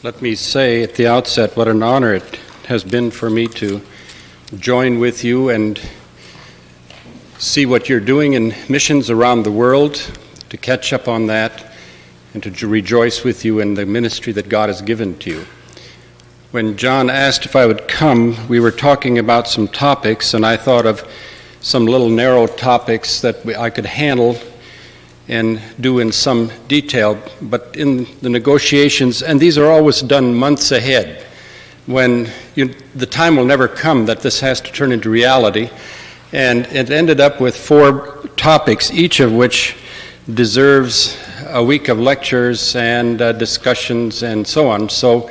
Let me say at the outset what an honor it has been for me to join with you and see what you're doing in missions around the world, to catch up on that, and to rejoice with you in the ministry that God has given to you. When John asked if I would come, we were talking about some topics, and I thought of some little narrow topics that I could handle and do in some detail, but in the negotiations, and these are always done months ahead, when the time will never come that this has to turn into reality, and it ended up with 4 topics, each of which deserves a week of lectures and discussions and so on. So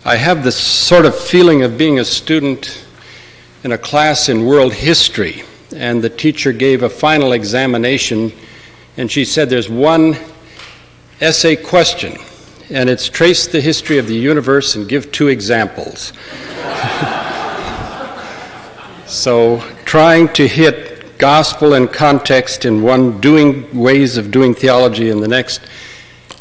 I have this sort of feeling of being a student in a class in world history, and the teacher gave a final examination, and she said there's one essay question, and it's trace the history of the universe and give 2 examples. So trying to hit gospel and context in one, doing ways of doing theology in the next,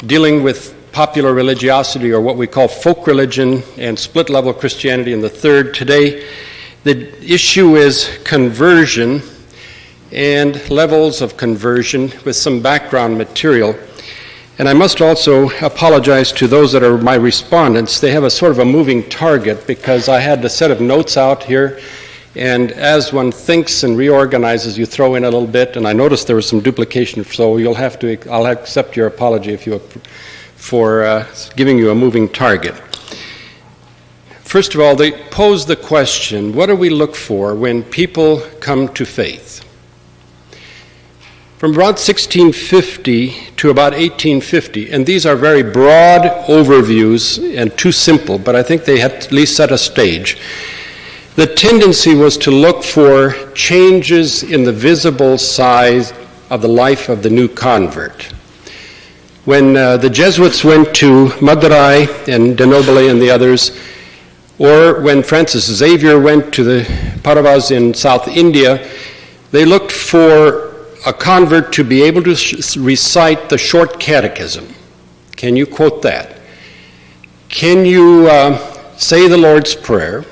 dealing with popular religiosity or what we call folk religion and split-level Christianity in the third. Today, the issue is conversion and levels of conversion with some background material. And I must also apologize to those that are my respondents. They have a sort of a moving target because I had a set of notes out here, and as one thinks and reorganizes, you throw in a little bit, and I noticed there was some duplication, so I'll accept your apology for giving you a moving target. First of all, they pose the question, what do we look for when people come to faith? From about 1650 to about 1850, and these are very broad overviews and too simple, but I think they at least set a stage. The tendency was to look for changes in the visible size of the life of the new convert. When the Jesuits went to Madurai and De Nobile and the others, or when Francis Xavier went to the Pauravas in South India, they looked for a convert to be able to recite the short catechism. Can you quote that? Can you say the Lord's Prayer?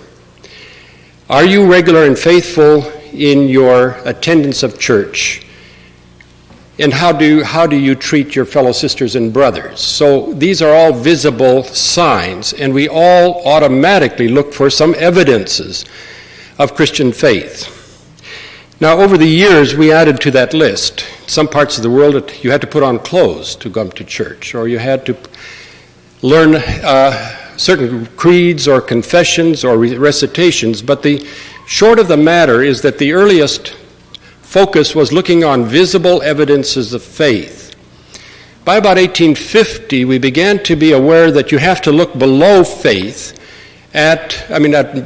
Are you regular and faithful in your attendance of church? And how do you treat your fellow sisters and brothers? So these are all visible signs, and we all automatically look for some evidences of Christian faith. Now, over the years, we added to that list. Some parts of the world, you had to put on clothes to come to church, or you had to learn certain creeds or confessions or recitations. But the short of the matter is that the earliest focus was looking on visible evidences of faith. By about 1850, we began to be aware that you have to look below faith at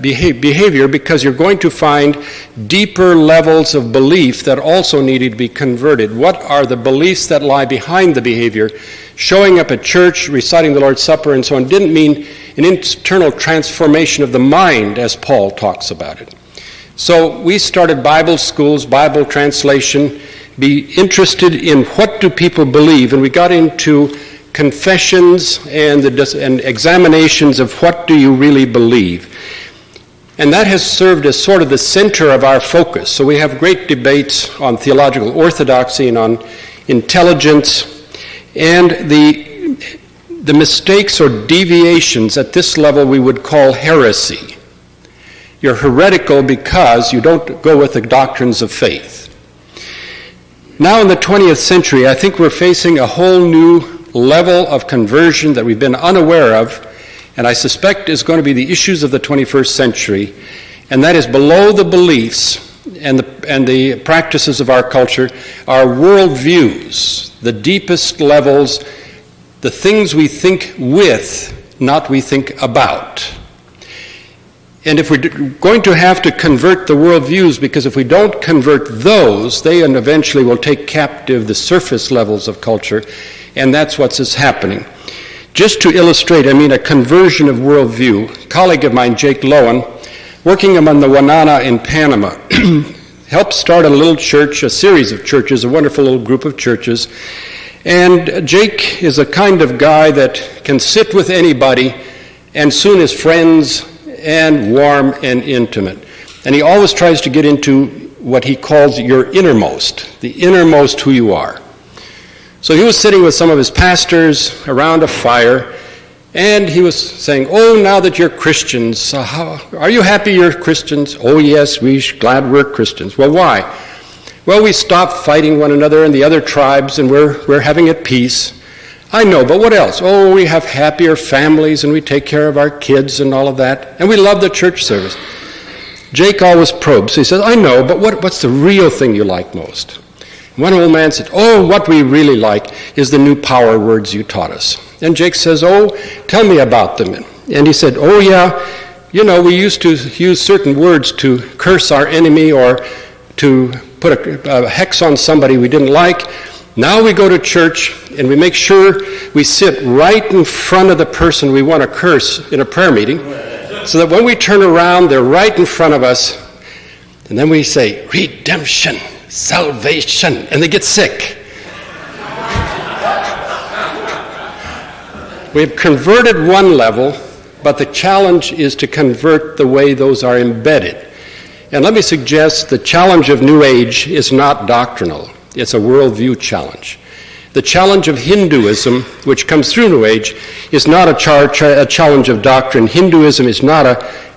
behavior, because you're going to find deeper levels of belief that also needed to be converted. What are the beliefs that lie behind the behavior? Showing up at church, reciting the Lord's Supper, and so on didn't mean an internal transformation of the mind, as Paul talks about it. So we started Bible schools, Bible translation, be interested in what do people believe, and we got into confessions and examinations of what do you really believe. And that has served as sort of the center of our focus. So we have great debates on theological orthodoxy and on intelligence, and the mistakes or deviations at this level we would call heresy. You're heretical because you don't go with the doctrines of faith. Now in the 20th century, I think we're facing a whole new level of conversion that we've been unaware of, and I suspect is going to be the issues of the 21st century, and that is below the beliefs and the practices of our culture, our worldviews, the deepest levels, the things we think with, not we think about. And if we're going to have to convert the worldviews, because if we don't convert those, they eventually will take captive the surface levels of culture, and that's what's happening. Just to illustrate, a conversion of worldview, a colleague of mine, Jake Lowen, working among the Wanana in Panama, helped start a little church, a series of churches, a wonderful little group of churches. And Jake is a kind of guy that can sit with anybody and soon is friends and warm and intimate. And he always tries to get into what he calls your innermost, the innermost who you are. So he was sitting with some of his pastors around a fire, and he was saying, "Oh, now that you're Christians, are you happy you're Christians?" "Oh, yes, we're glad we're Christians." "Well, why?" "Well, we stopped fighting one another and the other tribes, and we're having at peace." "I know, but what else?" "Oh, we have happier families, and we take care of our kids and all of that, and we love the church service." Jake always probes. He says, "I know, but what's the real thing you like most?" One old man said, "Oh, what we really like is the new power words you taught us." And Jake says, "Oh, tell me about them." And he said, "Oh, yeah, you know, we used to use certain words to curse our enemy or to put a hex on somebody we didn't like. Now we go to church and we make sure we sit right in front of the person we want to curse in a prayer meeting, so that when we turn around, they're right in front of us. And then we say, 'Redemption, salvation,' and they get sick." We've converted one level, but the challenge is to convert the way those are embedded. And let me suggest the challenge of New Age is not doctrinal. It's a worldview challenge. The challenge of Hinduism, which comes through New Age, is not a challenge of doctrine. Hinduism is not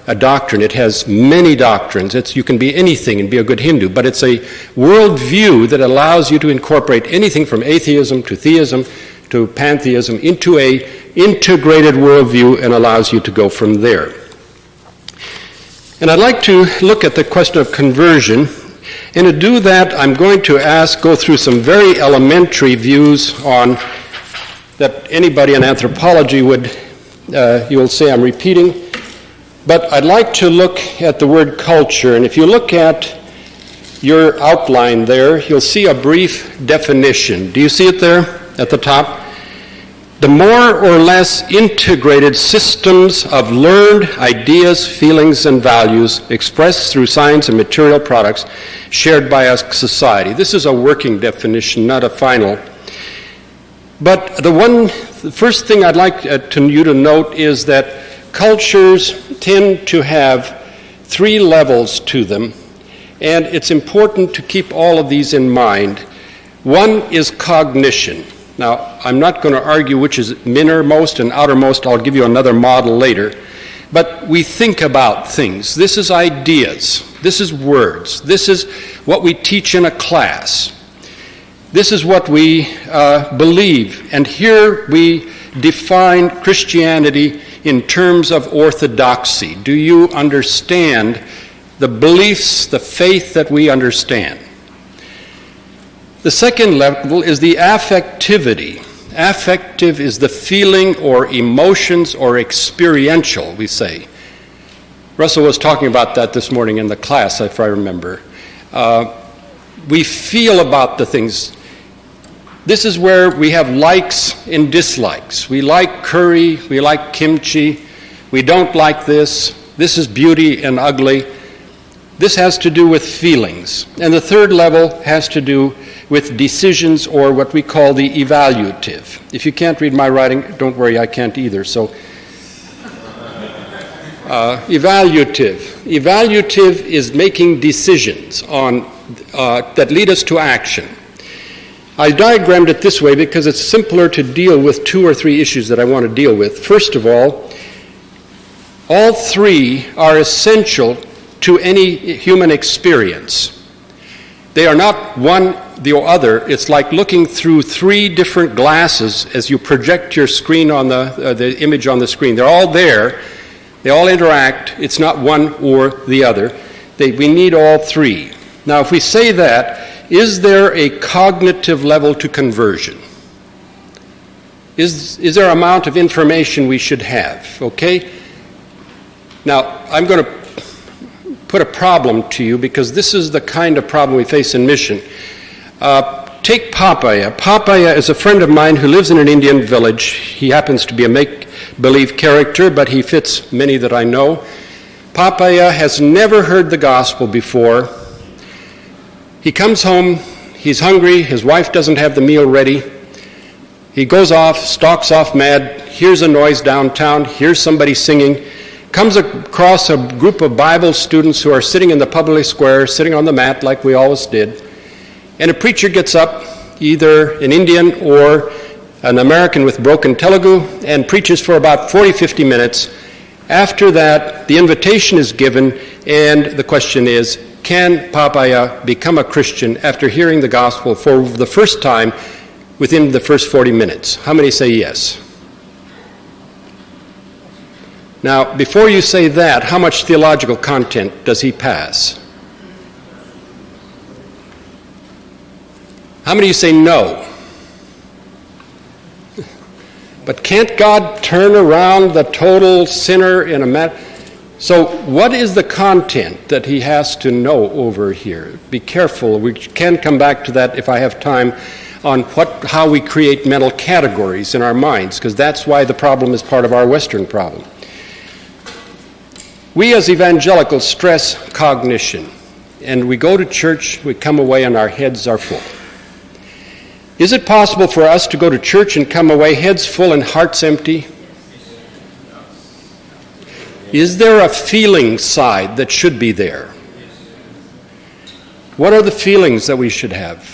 a doctrine. It has many doctrines. You can be anything and be a good Hindu, but it's a worldview that allows you to incorporate anything from atheism to theism to pantheism into a integrated worldview and allows you to go from there. And I'd like to look at the question of conversion. And to do that, I'm going to go through some very elementary views on that anybody in anthropology would, you'll say I'm repeating. But I'd like to look at the word culture. And if you look at your outline there, you'll see a brief definition. Do you see it there at the top? The more or less integrated systems of learned ideas, feelings, and values expressed through science and material products shared by a society. This is a working definition, not a final. But the first thing I'd like you to note is that cultures tend to have 3 levels to them, and it's important to keep all of these in mind. One is cognition. Now, I'm not going to argue which is innermost and outermost. I'll give you another model later. But we think about things. This is ideas. This is words. This is what we teach in a class. This is what we believe. And here we define Christianity in terms of orthodoxy. Do you understand the beliefs, the faith that we understand? The second level is the affectivity. Affective is the feeling or emotions or experiential, we say. Russell was talking about that this morning in the class, if I remember. We feel about the things. This is where we have likes and dislikes. We like curry, we like kimchi, we don't like this. This is beauty and ugly. This has to do with feelings. And the third level has to do with decisions, or what we call the evaluative. If you can't read my writing, don't worry, I can't either. So, evaluative. Evaluative is making decisions that lead us to action. I diagrammed it this way because it's simpler to deal with 2 or 3 issues that I want to deal with. First of all 3 are essential to any human experience. They are not one the other. It's like looking through 3 different glasses as you project your screen on the image on the screen. They're all there. They all interact. It's not one or the other. We need all 3. Now, if we say that, is there a cognitive level to conversion? Is there an amount of information we should have? Okay? Now, I'm going to put a problem to you because this is the kind of problem we face in mission. Take Papaya. Papaya is a friend of mine who lives in an Indian village. He happens to be a make-believe character, but he fits many that I know. Papaya has never heard the gospel before. He comes home, he's hungry, his wife doesn't have the meal ready, He goes off, stalks off mad, hears a noise downtown, hears somebody singing, comes across a group of Bible students who are sitting in the public square, sitting on the mat like we always did, and a preacher gets up, either an Indian or an American with broken Telugu, and preaches for about 40-50 minutes. After that, the invitation is given, and the question is, can Papaya become a Christian after hearing the gospel for the first time within the first 40 minutes? How many say yes? Now, before you say that, how much theological content does he pass? How many of you say no? But can't God turn around the total sinner in a matter? So what is the content that he has to know over here? Be careful. We can come back to that if I have time on how we create mental categories in our minds, because that's why the problem is part of our Western problem. We as evangelicals stress cognition, and we go to church, we come away and our heads are full. Is it possible for us to go to church and come away heads full and hearts empty? Is there a feeling side that should be there? What are the feelings that we should have?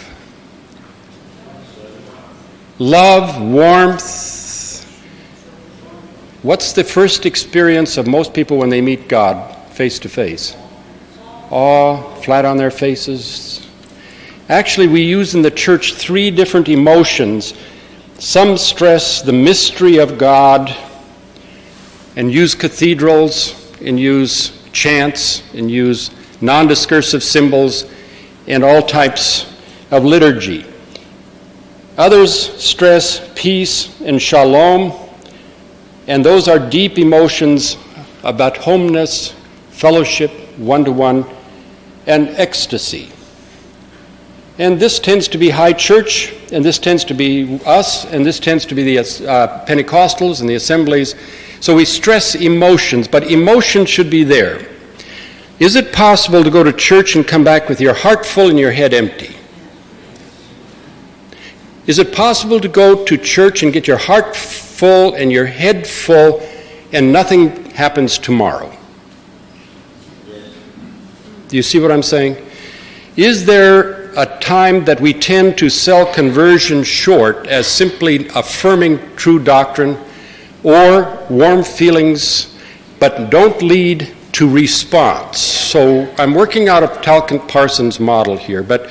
Love, warmth. What's the first experience of most people when they meet God face to face? Awe, flat on their faces. Actually, we use in the church 3 different emotions. Some stress the mystery of God and use cathedrals and use chants and use non-discursive symbols and all types of liturgy. Others stress peace and shalom, and those are deep emotions about homeness, fellowship, one-to-one, and ecstasy. And this tends to be high church, and this tends to be us, and this tends to be the Pentecostals and the assemblies. So we stress emotions, but emotion should be there. Is it possible to go to church and come back with your heart full and your head empty? Is it possible to go to church and get your heart full and your head full and nothing happens tomorrow? Do you see what I'm saying? Is there a time that we tend to sell conversion short as simply affirming true doctrine or warm feelings but don't lead to response? So I'm working out of Talcott Parsons' model here, but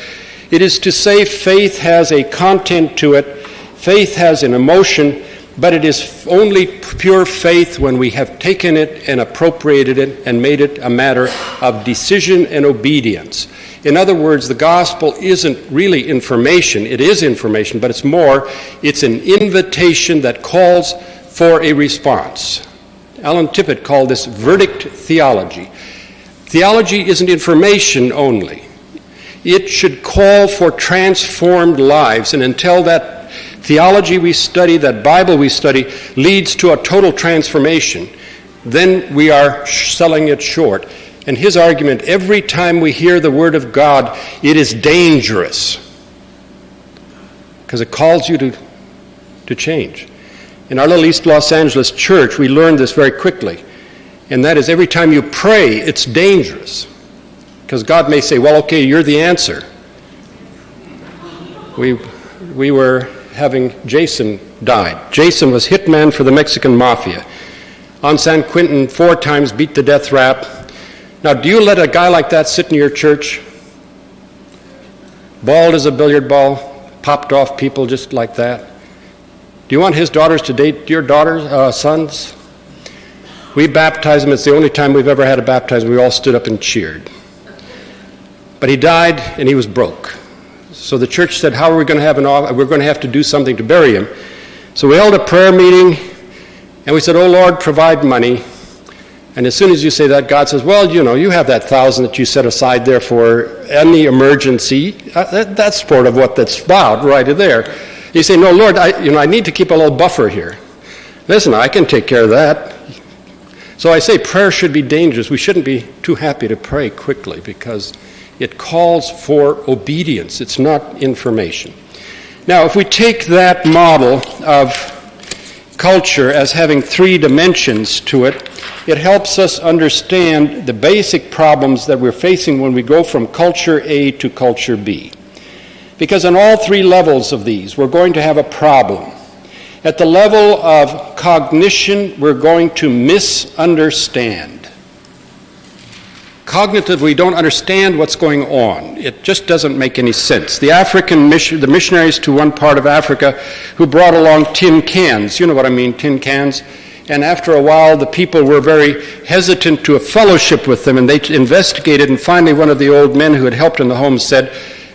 it is to say faith has a content to it, faith has an emotion, but it is only pure faith when we have taken it and appropriated it and made it a matter of decision and obedience. In other words, the gospel isn't really information. It is information, but it's more. It's an invitation that calls for a response. Alan Tippett called this verdict theology. Theology isn't information only. It should call for transformed lives, and until that theology we study, that Bible we study, leads to a total transformation, then we are selling it short. And his argument, every time we hear the word of God, it is dangerous because it calls you to change. In our little East Los Angeles church, we learned this very quickly, and that is every time you pray, it's dangerous because God may say, well, okay, you're the answer. We were having Jason died. Jason was hitman for the Mexican mafia. On San Quentin, 4 times beat the death rap. Now, do you let a guy like that sit in your church? Bald as a billiard ball, popped off people just like that? Do you want his daughters to date your sons? We baptized him. It's the only time we've ever had a baptism. We all stood up and cheered. But he died and he was broke. So the church said, how are we going to have we're going to have to do something to bury him. So we held a prayer meeting and we said, oh Lord, provide money. And as soon as you say that, God says, well, you have that 1,000 that you set aside there for any emergency. That's part of what that's about right there. You say, no, Lord, I need to keep a little buffer here. Listen, I can take care of that. So I say prayer should be dangerous. We shouldn't be too happy to pray quickly because it calls for obedience. It's not information. Now, if we take that model of culture as having three dimensions to it, it helps us understand the basic problems that we're facing when we go from culture A to culture B. Because on all three levels of these, we're going to have a problem. At the level of cognition, we're going to misunderstand. Cognitively, we don't understand what's going on. It just doesn't make any sense. The missionaries to one part of Africa who brought along tin cans, you know what I mean, tin cans, and after a while the people were very hesitant to a fellowship with them, and they investigated, and finally one of the old men who had helped in the home said,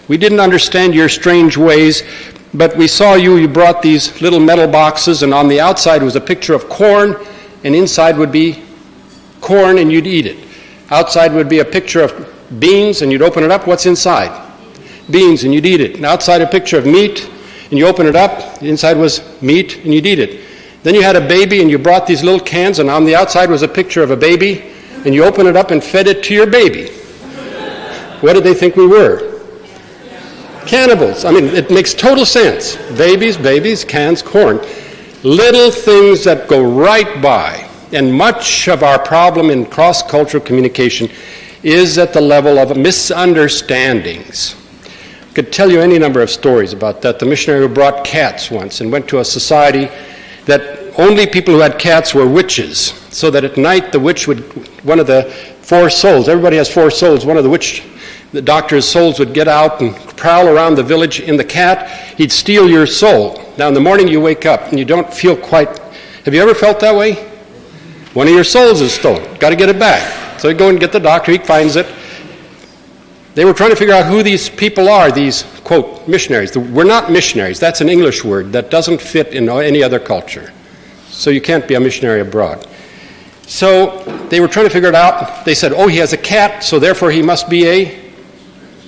"We didn't understand your strange ways, but we saw you brought these little metal boxes, and on the outside was a picture of corn, and inside would be corn, and you'd eat it. Outside would be a picture of beans, and you'd open it up, what's inside? Beans, and you'd eat it. And outside a picture of meat, and you open it up, inside was meat, and you'd eat it. Then you had a baby, and you brought these little cans, and on the outside was a picture of a baby, and you open it up and fed it to your baby. What did they think we were? Cannibals. I mean, it makes total sense. Babies, cans, corn. Little things that go right by. And much of our problem in cross-cultural communication is at the level of misunderstandings. I could tell you any number of stories about that. The missionary who brought cats once and went to a society that only people who had cats were witches, so that at night the witch would, one of the four souls, everybody has four souls, one of the doctor's souls would get out and prowl around the village in the cat. He'd steal your soul. Now in the morning you wake up and you don't feel quite, have you ever felt that way? One of your souls is stolen. Got to get it back. So you go and get the doctor, he finds it. They were trying to figure out who these people are, these, quote, missionaries. We're not missionaries. That's an English word that doesn't fit in any other culture. So you can't be a missionary abroad. So they were trying to figure it out. They said, oh, he has a cat, so therefore he must be a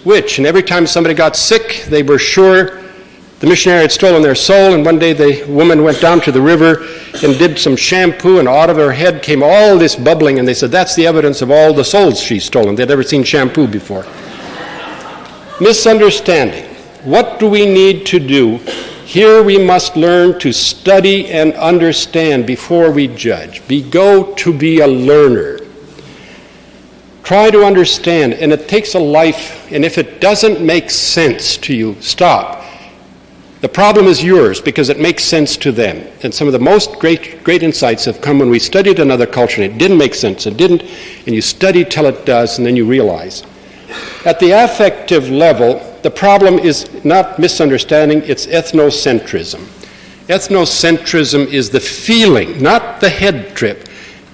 witch. And every time somebody got sick, they were sure the missionary had stolen their soul, and one day the woman went down to the river and did some shampoo, and out of her head came all this bubbling, and they said, that's the evidence of all the souls she's stolen. They'd never seen shampoo before. Misunderstanding. What do we need to do? Here we must learn to study and understand before we judge. Go to be a learner. Try to understand, and it takes a life, and if it doesn't make sense to you, stop. The problem is yours because it makes sense to them. And some of the most great insights have come when we studied another culture and it didn't make sense, it didn't, and you study till it does, and then you realize. At the affective level, the problem is not misunderstanding, it's ethnocentrism. Ethnocentrism is the feeling, not the head trip,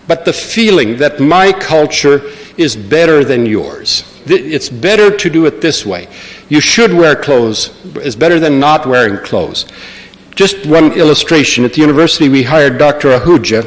but the feeling that my culture is better than yours. It's better to do it this way. You should wear clothes. It's better than not wearing clothes. Just one illustration. At the university, we hired Dr. Ahuja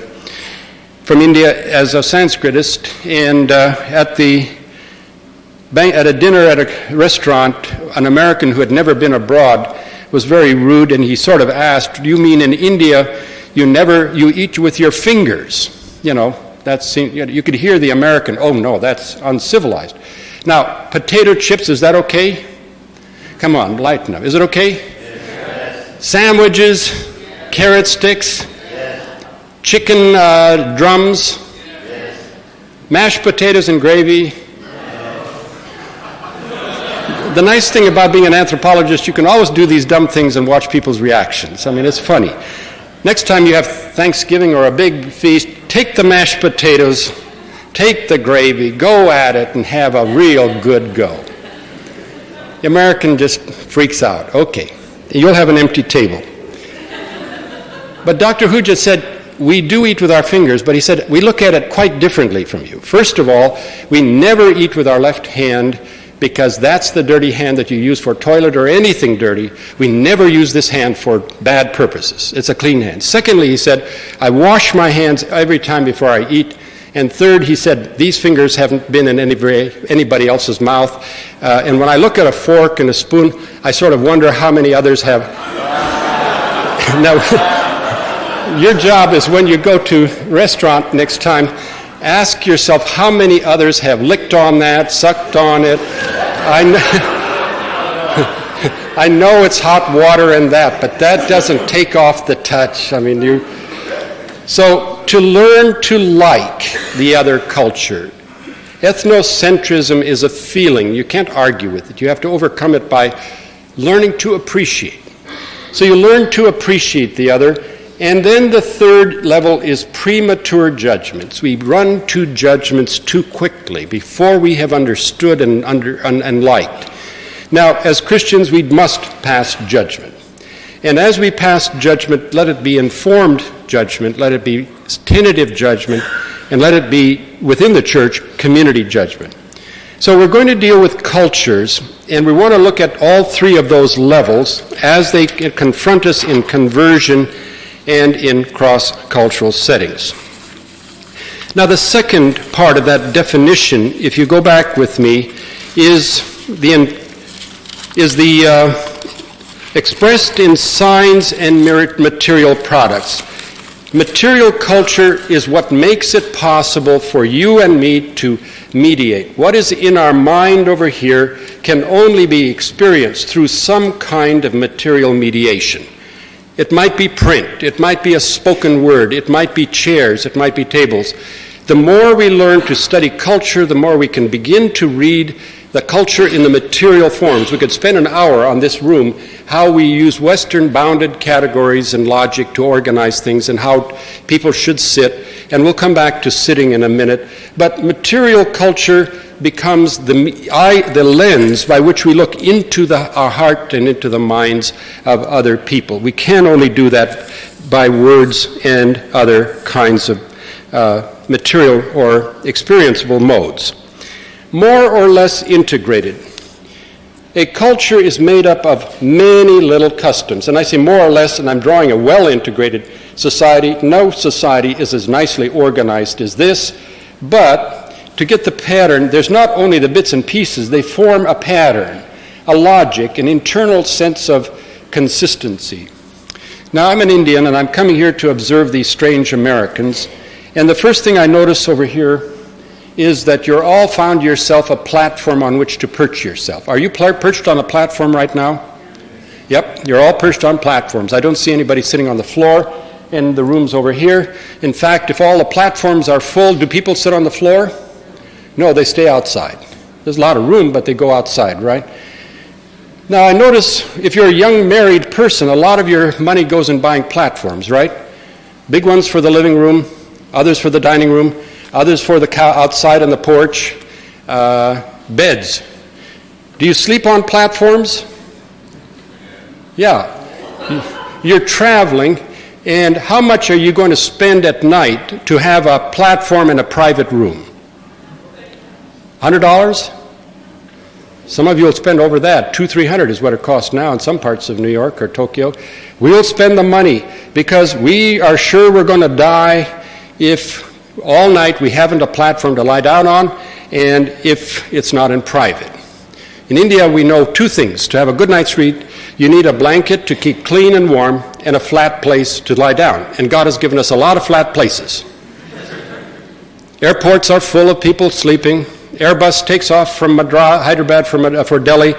from India as a Sanskritist, and at a dinner at a restaurant, an American who had never been abroad was very rude, and he sort of asked, do you mean in India you eat with your fingers? You know, you could hear the American, oh no, that's uncivilized. Now, potato chips, is that okay? Come on, lighten up. Is it okay? Yes. Sandwiches, yes. Carrot sticks, yes. Chicken drums, yes. Mashed potatoes and gravy. Yes. The nice thing about being an anthropologist, you can always do these dumb things and watch people's reactions. I mean, it's funny. Next time you have Thanksgiving or a big feast, take the mashed potatoes, take the gravy, go at it, and have a real good go. The American just freaks out. Okay, you'll have an empty table. But Dr. Ahuja said, we do eat with our fingers, but he said, we look at it quite differently from you. First of all, we never eat with our left hand because that's the dirty hand that you use for toilet or anything dirty. We never use this hand for bad purposes. It's a clean hand. Secondly, he said, I wash my hands every time before I eat. And third, he said, these fingers haven't been in anybody else's mouth. And when I look at a fork and a spoon, I sort of wonder how many others have. Now, your job is when you go to a restaurant next time, ask yourself how many others have licked on that, sucked on it. I know it's hot water and that, but that doesn't take off the touch. I mean, So to learn to like the other culture, ethnocentrism is a feeling. You can't argue with it. You have to overcome it by learning to appreciate. So you learn to appreciate the other. And then the third level is premature judgments. We run to judgments too quickly before we have understood and liked. Now, as Christians, we must pass judgment. And as we pass judgment, let it be informed judgment, let it be tentative judgment, and let it be, within the church, community judgment. So we're going to deal with cultures, and we want to look at all three of those levels as they confront us in conversion and in cross-cultural settings. Now, the second part of that definition, if you go back with me, is expressed in signs and material products. Material culture is what makes it possible for you and me to mediate. What is in our mind over here can only be experienced through some kind of material mediation. It might be print, it might be a spoken word, it might be chairs, it might be tables. The more we learn to study culture, the more we can begin to read the culture in the material forms. We could spend an hour on this room, how we use Western bounded categories and logic to organize things and how people should sit, and we'll come back to sitting in a minute. But material culture becomes the lens by which we look into our heart and into the minds of other people. We can only do that by words and other kinds of material or experienceable modes. More or less integrated. A culture is made up of many little customs. And I say more or less, and I'm drawing a well-integrated society. No society is as nicely organized as this, but to get the pattern, there's not only the bits and pieces, they form a pattern, a logic, an internal sense of consistency. Now, I'm an Indian, and I'm coming here to observe these strange Americans, and the first thing I notice over here is that you're all found yourself a platform on which to perch yourself. Are you perched on a platform right now? Yep, you're all perched on platforms. I don't see anybody sitting on the floor in the rooms over here. In fact, if all the platforms are full, do people sit on the floor? No, they stay outside. There's a lot of room, but they go outside, right? Now, I notice if you're a young married person, a lot of your money goes in buying platforms, right? Big ones for the living room, others for the dining room, others for the outside on the porch, beds. Do you sleep on platforms? Yeah. You're traveling, and how much are you going to spend at night to have a platform in a private room? $100? Some of you will spend over that. $200-300 is what it costs now in some parts of New York or Tokyo. We'll spend the money because we are sure we're going to die if all night we haven't a platform to lie down on, and if it's not in private. In India, we know two things. To have a good night's sleep, you need a blanket to keep clean and warm, and a flat place to lie down. And God has given us a lot of flat places. Airports are full of people sleeping. Airbus takes off from Hyderabad for Delhi.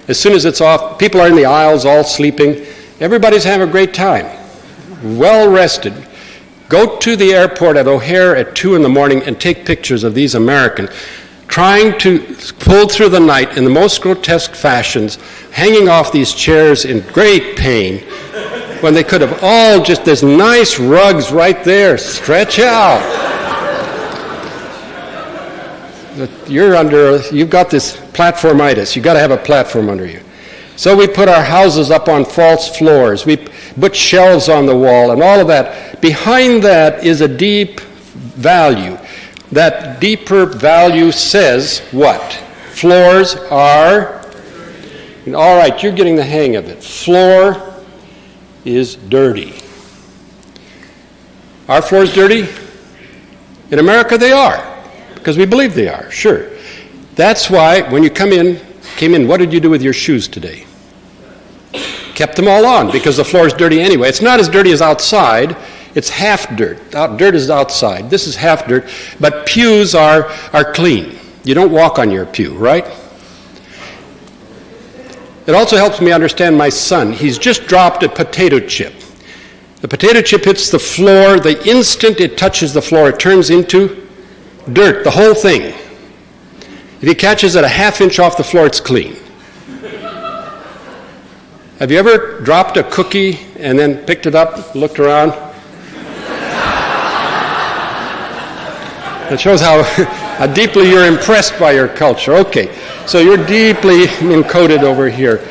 As soon as it's off, people are in the aisles all sleeping. Everybody's having a great time, well rested. Go to the airport at O'Hare at 2 in the morning and take pictures of these Americans trying to pull through the night in the most grotesque fashions, hanging off these chairs in great pain, when they could have all just, there's nice rugs right there, stretch out. You've got this platformitis. You've got to have a platform under you. So we put our houses up on false floors. We put shelves on the wall and all of that. Behind that is a deep value. That deeper value says what? Floors are, all right, you're getting the hang of it. Floor is dirty. Are floors dirty? In America they are, because we believe they are, sure. That's why when you came in, what did you do with your shoes today? Kept them all on, because the floor is dirty anyway. It's not as dirty as outside. It's half dirt. Dirt is outside. This is half dirt. But pews are clean. You don't walk on your pew, right? It also helps me understand my son. He's just dropped a potato chip. The potato chip hits the floor. The instant it touches the floor, it turns into dirt, the whole thing. If he catches it a half inch off the floor, it's clean. Have you ever dropped a cookie and then picked it up, looked around? It shows how deeply you're impressed by your culture. Okay, so you're deeply encoded over here.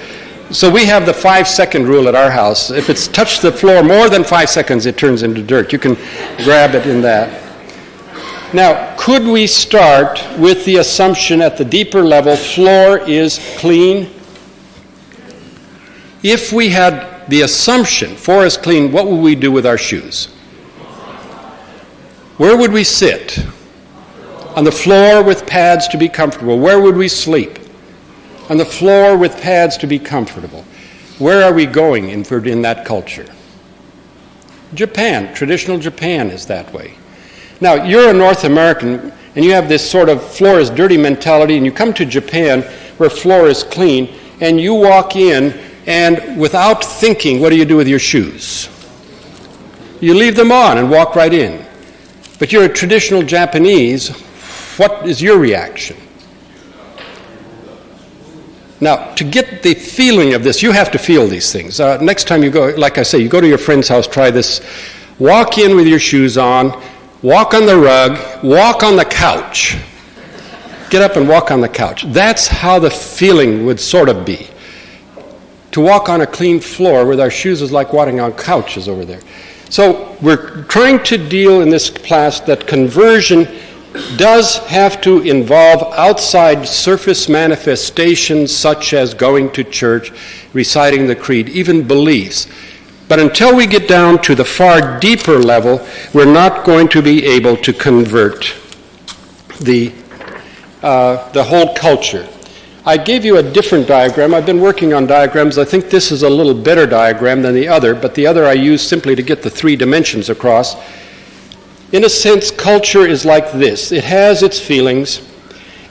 So we have the 5-second rule at our house. If it's touched the floor more than 5 seconds, it turns into dirt. You can grab it in that. Now, could we start with the assumption at the deeper level, floor is clean? If we had the assumption, floor is clean, what would we do with our shoes? Where would we sit? On the floor with pads to be comfortable. Where would we sleep? On the floor with pads to be comfortable. Where are we going in that culture? Japan, traditional Japan is that way. Now, you're a North American, and you have this sort of floor is dirty mentality, and you come to Japan where floor is clean, and you walk in, and without thinking, what do you do with your shoes? You leave them on and walk right in. But you're a traditional Japanese, what is your reaction? Now, to get the feeling of this, you have to feel these things. Next time you go, like I say, you go to your friend's house, try this. Walk in with your shoes on, walk on the rug, walk on the couch. Get up and walk on the couch. That's how the feeling would sort of be. To walk on a clean floor with our shoes is like walking on couches over there. So we're trying to deal in this class that conversion does have to involve outside surface manifestations such as going to church, reciting the creed, even beliefs. But until we get down to the far deeper level, we're not going to be able to convert the whole culture. I gave you a different diagram. I've been working on diagrams. I think this is a little better diagram than the other, but the other I used simply to get the 3 dimensions across. In a sense, culture is like this. It has its feelings,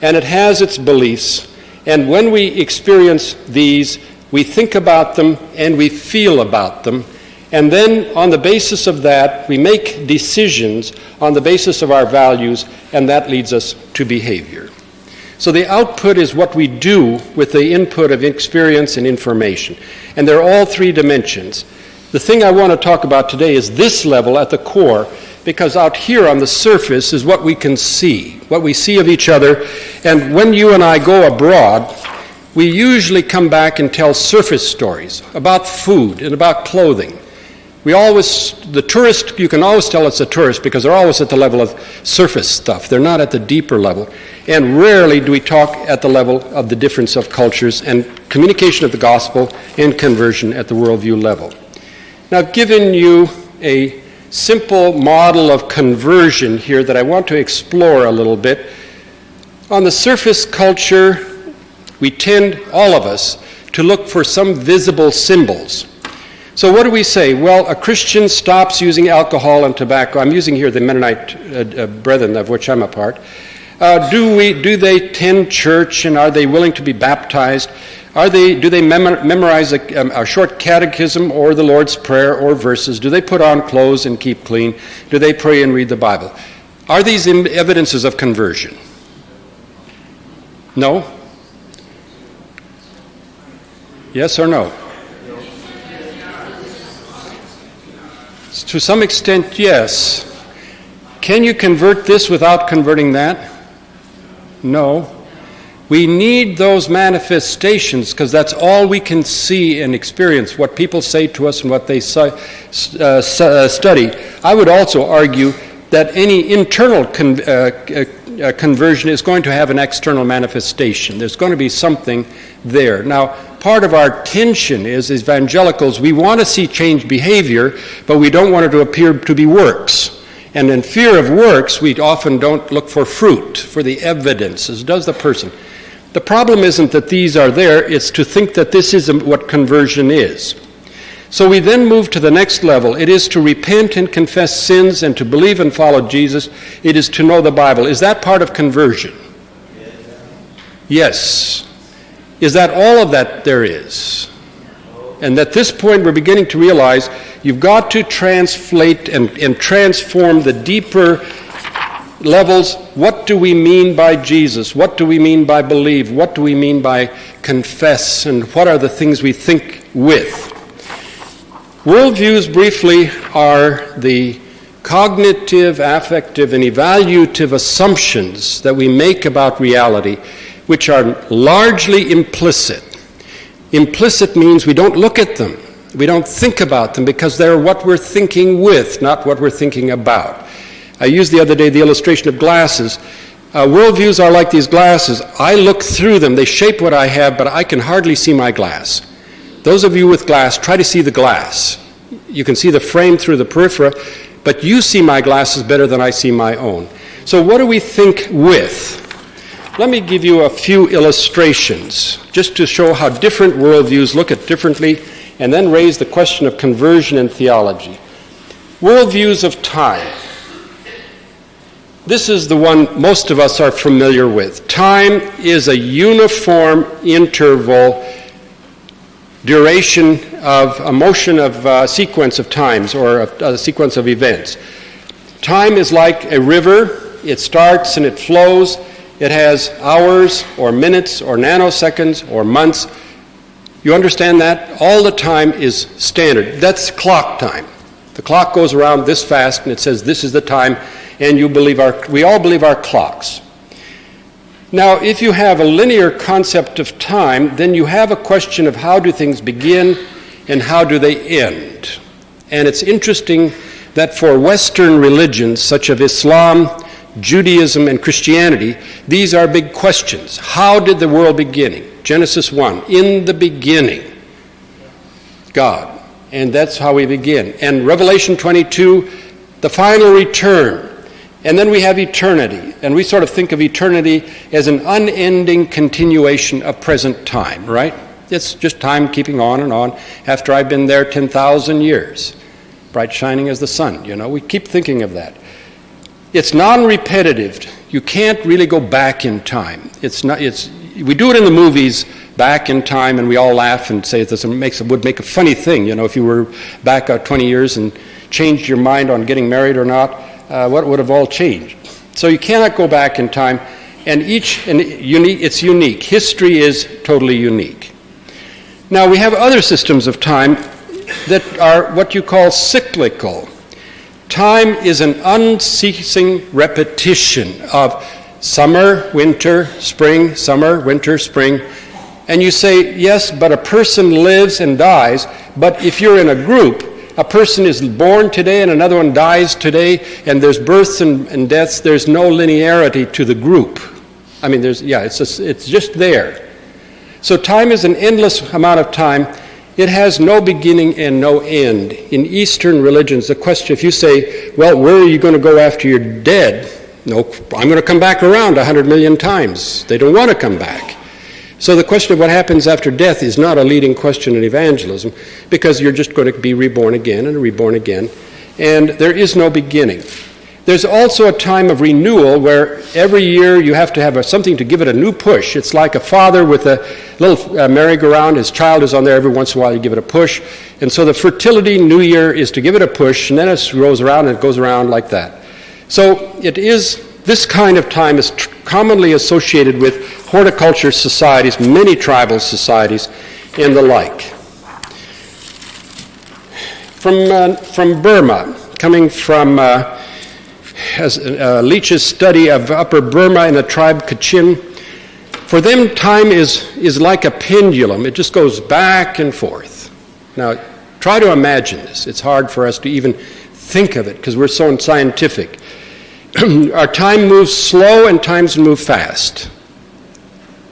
and it has its beliefs, and when we experience these, we think about them and we feel about them, and then on the basis of that, we make decisions on the basis of our values, and that leads us to behavior. So the output is what we do with the input of experience and information, and they're all 3 dimensions. The thing I want to talk about today is this level at the core, because out here on the surface is what we can see, what we see of each other. And when you and I go abroad, we usually come back and tell surface stories about food and about clothing. The tourist, you can always tell it's a tourist because they're always at the level of surface stuff. They're not at the deeper level. And rarely do we talk at the level of the difference of cultures and communication of the gospel and conversion at the worldview level. Now, I've given you a simple model of conversion here that I want to explore a little bit. On the surface culture, we tend, all of us, to look for some visible symbols. So what do we say? Well, a Christian stops using alcohol and tobacco. I'm using here the Mennonite brethren of which I'm a part. Do they attend church, and are they willing to be baptized? Do they memorize a short catechism or the Lord's Prayer or verses? Do they put on clothes and keep clean? Do they pray and read the Bible? Are these evidences of conversion? No? Yes or no? To some extent, yes. Can you convert this without converting that? No. We need those manifestations because that's all we can see and experience, what people say to us and what they study. I would also argue that any internal conversion is going to have an external manifestation. There's going to be something there. Now, part of our tension is, as evangelicals, we want to see changed behavior, but we don't want it to appear to be works. And in fear of works, we often don't look for fruit, for the evidence, as does the person. The problem isn't that these are there, it's to think that this is what conversion is. So we then move to the next level. It is to repent and confess sins and to believe and follow Jesus. It is to know the Bible. Is that part of conversion? Yes. is that all of that there is. And at this point we're beginning to realize you've got to translate and transform the deeper levels. What do we mean by Jesus? What do we mean by believe? What do we mean by confess? And what are the things we think with? Worldviews, briefly, are the cognitive, affective, and evaluative assumptions that we make about reality, which are largely implicit. Implicit means we don't look at them. We don't think about them because they're what we're thinking with, not what we're thinking about. I used the other day the illustration of glasses. Worldviews are like these glasses. I look through them. They shape what I have, but I can hardly see my glass. Those of you with glass, try to see the glass. You can see the frame through the periphery, but you see my glasses better than I see my own. So what do we think with? Let me give you a few illustrations just to show how different worldviews look at differently, and then raise the question of conversion in theology. Worldviews of time. This is the one most of us are familiar with. Time is a uniform interval duration of a motion of a sequence of times or a sequence of events. Time is like a river. It starts and it flows. It has hours or minutes or nanoseconds or months. You understand that? All the time is standard. That's clock time. The clock goes around this fast and it says this is the time, and we all believe our clocks. Now, if you have a linear concept of time, then you have a question of how do things begin and how do they end. And it's interesting that for Western religions such as Islam, Judaism, and Christianity, these are big questions. How did the world begin? Genesis 1, in the beginning, God. And that's how we begin. And Revelation 22, the final return. And then we have eternity, and we sort of think of eternity as an unending continuation of present time, right? It's just time keeping on and on after I've been there 10,000 years, bright shining as the sun, we keep thinking of that. It's non-repetitive. You can't really go back in time. We do it in the movies, back in time, and we all laugh and say it would make a funny thing, if you were back 20 years and changed your mind on getting married or not. What would have all changed? So you cannot go back in time, and it's unique. History is totally unique. Now we have other systems of time that are what you call cyclical. Time is an unceasing repetition of summer, winter, spring, summer, winter, spring. And you say, yes, but a person lives and dies, but if you're in a group, a person is born today and another one dies today, and there's births and deaths. There's no linearity to the group. I mean, it's just there. So time is an endless amount of time. It has no beginning and no end. In Eastern religions, the question, if you say, well, where are you going to go after you're dead? No, I'm going to come back around 100 million times. They don't want to come back. So the question of what happens after death is not a leading question in evangelism, because you're just going to be reborn again and reborn again, and there is no beginning. There's also a time of renewal where every year you have to have something to give it a new push. It's like a father with a little merry-go-round. His child is on there. Every once in a while you give it a push. And so the fertility new year is to give it a push, and then it goes around and it goes around like that. So this kind of time is commonly associated with horticulture societies, many tribal societies, and the like. From Burma, coming from Leach's study of Upper Burma in the tribe Kachin, for them time is like a pendulum. It just goes back and forth. Now, try to imagine this. It's hard for us to even think of it because we're so unscientific. Our time moves slow and times move fast.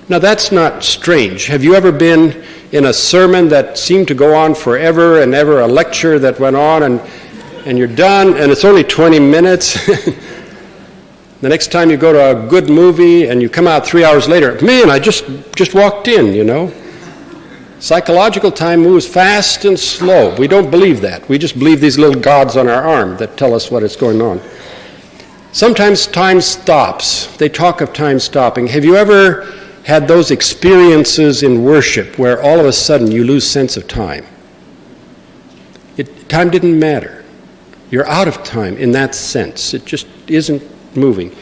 Now that's not strange. Have you ever been in a sermon that seemed to go on forever and ever, a lecture that went on and you're done and it's only 20 minutes? The next time you go to a good movie and you come out 3 hours later, man, I just walked in, Psychological time moves fast and slow. We don't believe that. We just believe these little gods on our arm that tell us what is going on. Sometimes time stops. They talk of time stopping. Have you ever had those experiences in worship where all of a sudden you lose sense of time. Time didn't matter. You're out of time in that sense. It just isn't moving.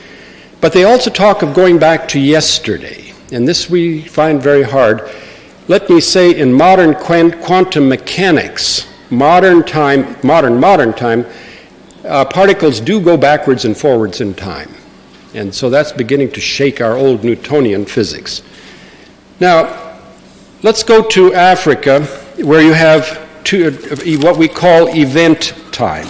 But they also talk of going back to yesterday, and this we find very hard. Let me say in modern quantum mechanics, modern time, particles do go backwards and forwards in time. And so that's beginning to shake our old Newtonian physics. Now, let's go to Africa, where you have what we call event time.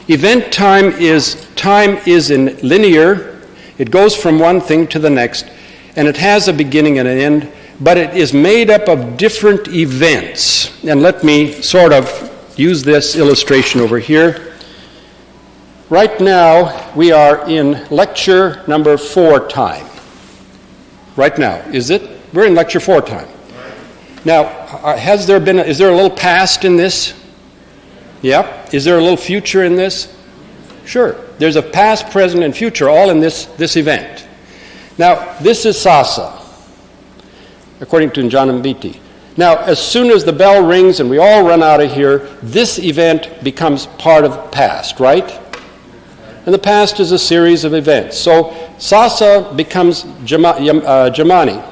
Event time is in linear. It goes from one thing to the next, and it has a beginning and an end, but it is made up of different events. And let me sort of use this illustration over here. Right now, we are in lecture number 4 time. Right now, is it? We're in lecture 4 time. Now, is there a little past in this? Yeah. Is there a little future in this? Sure. There's a past, present, and future all in this event. Now, this is Sasa, according to Njanambiti. Now, as soon as the bell rings and we all run out of here, this event becomes part of past, right? And the past is a series of events. So Sasa becomes Jamani.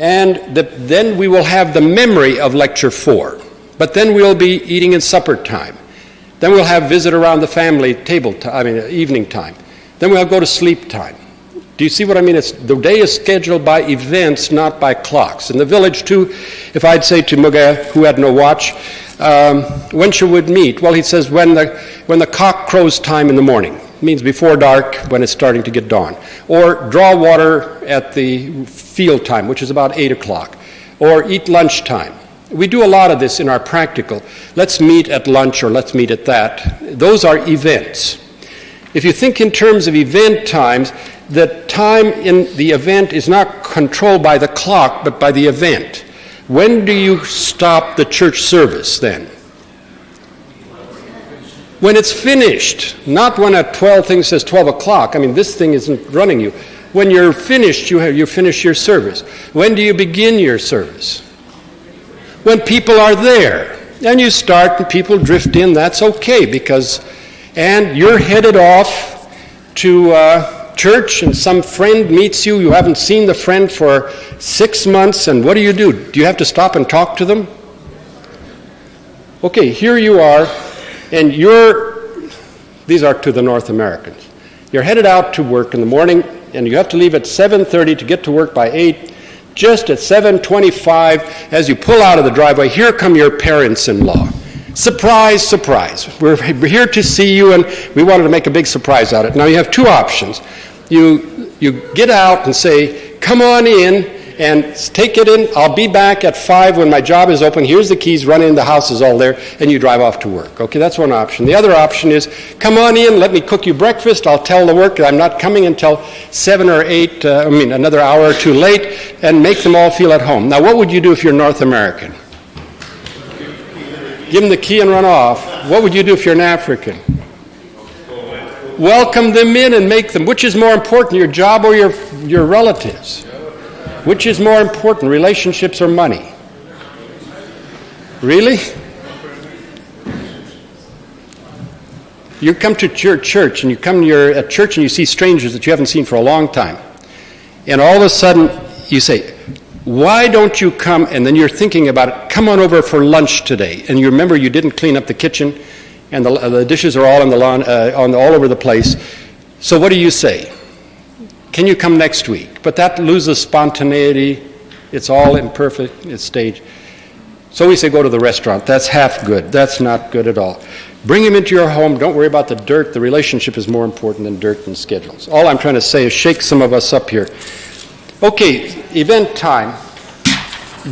And then we will have the memory of lecture 4. But then we'll be eating in supper time. Then we'll have visit around the family table evening time. Then we'll go to sleep time. Do you see what I mean? The day is scheduled by events, not by clocks. In the village, too, if I'd say to Muga, who had no watch, when should we meet? Well, he says when the cock crows time in the morning. It means before dark, when it's starting to get dawn. Or draw water at the field time, which is about 8 o'clock. Or eat lunch time. We do a lot of this in our practical. Let's meet at lunch or let's meet at that. Those are events. If you think in terms of event times, the time in the event is not controlled by the clock, but by the event. When do you stop the church service then? When it's finished, not when a 12 thing says 12 o'clock. I mean, this thing isn't running you. When you're finished, you finish your service. When do you begin your service? When people are there. And you start and people drift in, that's okay, and you're headed off to church and some friend meets you. You haven't seen the friend for 6 months, and what do? Do you have to stop and talk to them? Okay, here you are, and these are to the North Americans. You're headed out to work in the morning, and you have to leave at 7:30 to get to work by 8. Just at 7:25, as you pull out of the driveway, here come your parents-in-law. Surprise, surprise. We're here to see you, and we wanted to make a big surprise out of it. Now, you have 2 options. You get out and say, come on in, and take it in. I'll be back at 5 when my job is open. Here's the keys, run in, the house is all there, and you drive off to work. Okay, that's one option. The other option is, come on in, let me cook you breakfast. I'll tell the work that I'm not coming until 7 or 8, another hour or 2 late, and make them all feel at home. Now, what would you do if you're North American? Give them the key and run off. What would you do if you're an African? Welcome them in and make them. Which is more important, your job or your relatives? Which is more important, relationships or money? Really? You come to church and you're at church and you see strangers that you haven't seen for a long time. And all of a sudden you say, why don't you come? And then you're thinking about it. Come on over for lunch today. And you remember you didn't clean up the kitchen, and the dishes are all on the lawn, all over the place. So what do you say? Can you come next week? But that loses spontaneity. It's all imperfect. It's staged. So we say go to the restaurant. That's half good. That's not good at all. Bring him into your home. Don't worry about the dirt. The relationship is more important than dirt and schedules. All I'm trying to say is shake some of us up here. Okay, event time,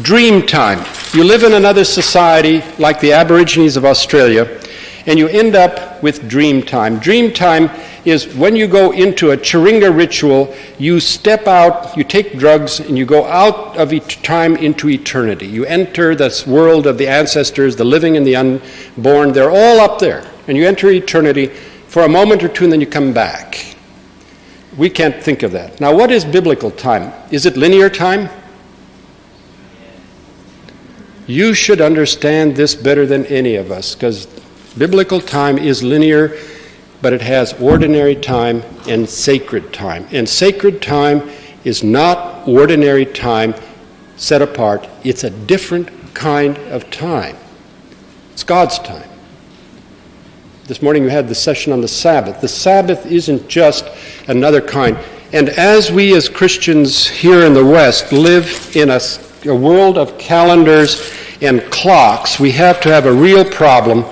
dream time. You live in another society like the Aborigines of Australia, and you end up with dream time. Dream time is when you go into a Chiringa ritual, you step out, you take drugs, and you go out of time into eternity. You enter this world of the ancestors, the living and the unborn. They're all up there. And you enter eternity for a moment or two, and then you come back. We can't think of that. Now, what is biblical time? Is it linear time? You should understand this better than any of us, because biblical time is linear, but it has ordinary time and sacred time. And sacred time is not ordinary time set apart. It's a different kind of time. It's God's time. This morning we had the session on the Sabbath. The Sabbath isn't just another kind. And as we as Christians here in the West live in a world of calendars and clocks, we have to have a real problem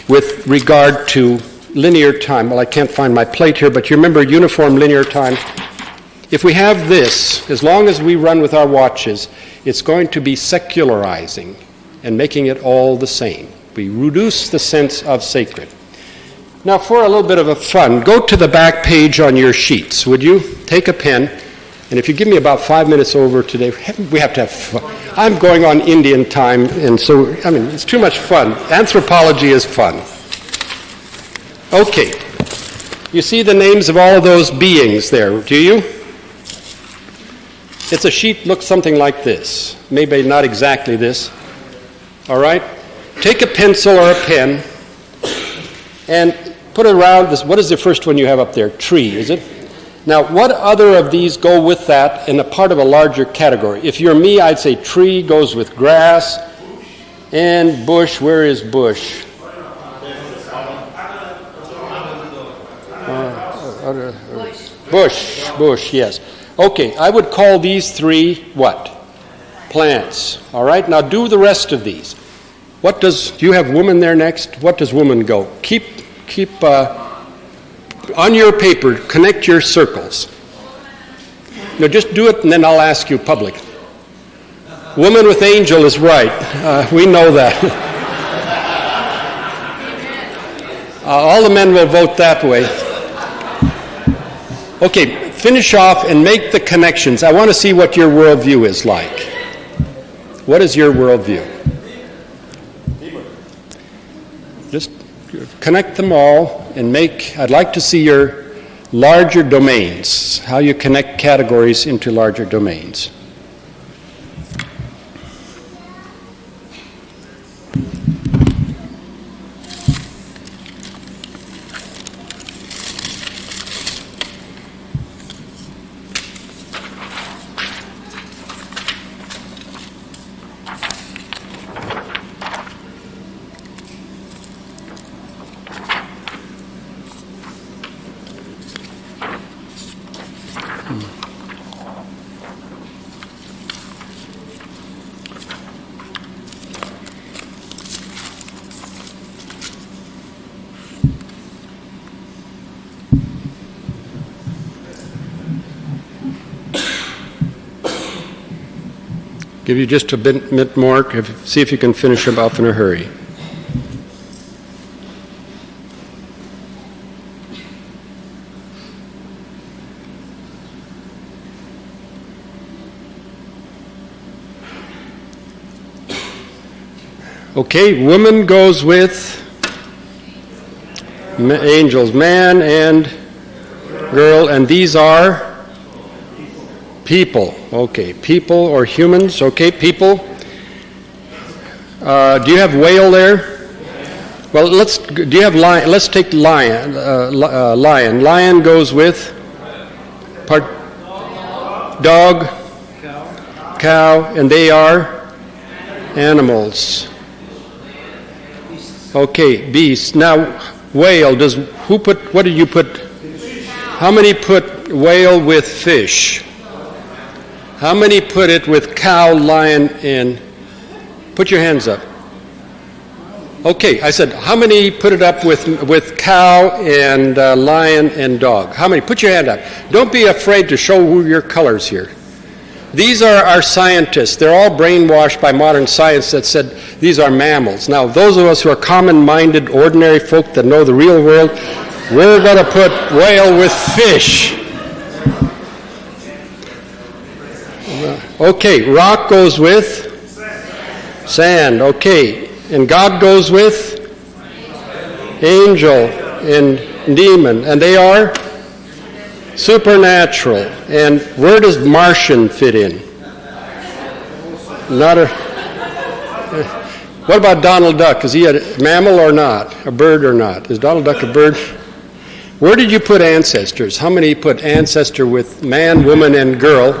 with regard to linear time. Well, I can't find my plate here, but you remember uniform linear time? If we have this, as long as we run with our watches, it's going to be secularizing and making it all the same. We reduce the sense of sacred. Now, for a little bit of a fun, go to the back page on your sheets, would you? Take a pen, and if you give me about 5 minutes over today, we have to have fun. I'm going on Indian time, and so, it's too much fun. Anthropology is fun. Okay. You see the names of all of those beings there, do you? It's a sheet, looks something like this. Maybe not exactly this. All right? Take a pencil or a pen and put it around this. What is the first one you have up there? Tree, is it? Now, what other of these go with that in a part of a larger category? If you're me, I'd say tree goes with grass and bush. Where is bush? Bush, yes. Okay, I would call these three what? Plants. All right, now do the rest of these. Do you have woman there next? What does woman go? Keep on your paper, connect your circles. No, just do it and then I'll ask you public. Woman with angel is right. We know that. All the men will vote that way. Okay, finish off and make the connections. I want to see what your worldview is like. What is your worldview? Just connect them all and I'd like to see your larger domains, how you connect categories into larger domains. Give you just a bit more, see if you can finish them off in a hurry. Okay, woman goes with angels, man and girl, and these are people. Okay, people or humans. Okay, people. Do you have whale there? Well, do you have lion? Let's take lion. Lion. Lion goes with dog, cow, and they are animals. Okay, beast. Now, whale. What did you put? How many put whale with fish? How many put it with cow, lion, and... Put your hands up. Okay, I said, how many put it up with cow and lion and dog? How many? Put your hand up. Don't be afraid to show your colors here. These are our scientists. They're all brainwashed by modern science that said these are mammals. Now, those of us who are common-minded, ordinary folk that know the real world, we're going to put whale with fish. Okay, rock goes with sand. Okay, and God goes with angel and demon. And they are Supernatural. And where does Martian fit in? Not a... What about Donald Duck? Is he a mammal or not? A bird or not? Is Donald Duck a bird? Where did you put ancestors? How many put ancestor with man, woman, and girl?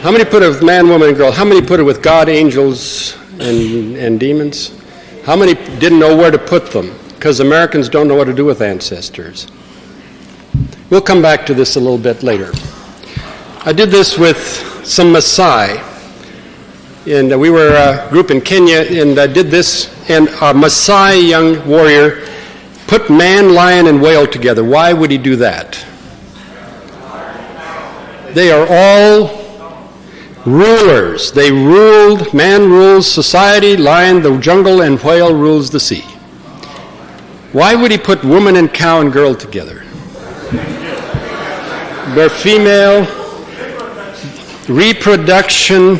How many put it with man, woman, and girl? How many put it with God, angels, and demons? How many didn't know where to put them? Because Americans don't know what to do with ancestors. We'll come back to this a little bit later. I did this with some Maasai. And we were a group in Kenya, and I did this, and a Maasai young warrior put man, lion, and whale together. Why would he do that? They are all rulers. They ruled, man rules society, lion the jungle, and whale rules the sea. Why would he put woman and cow and girl together? They're female, reproduction.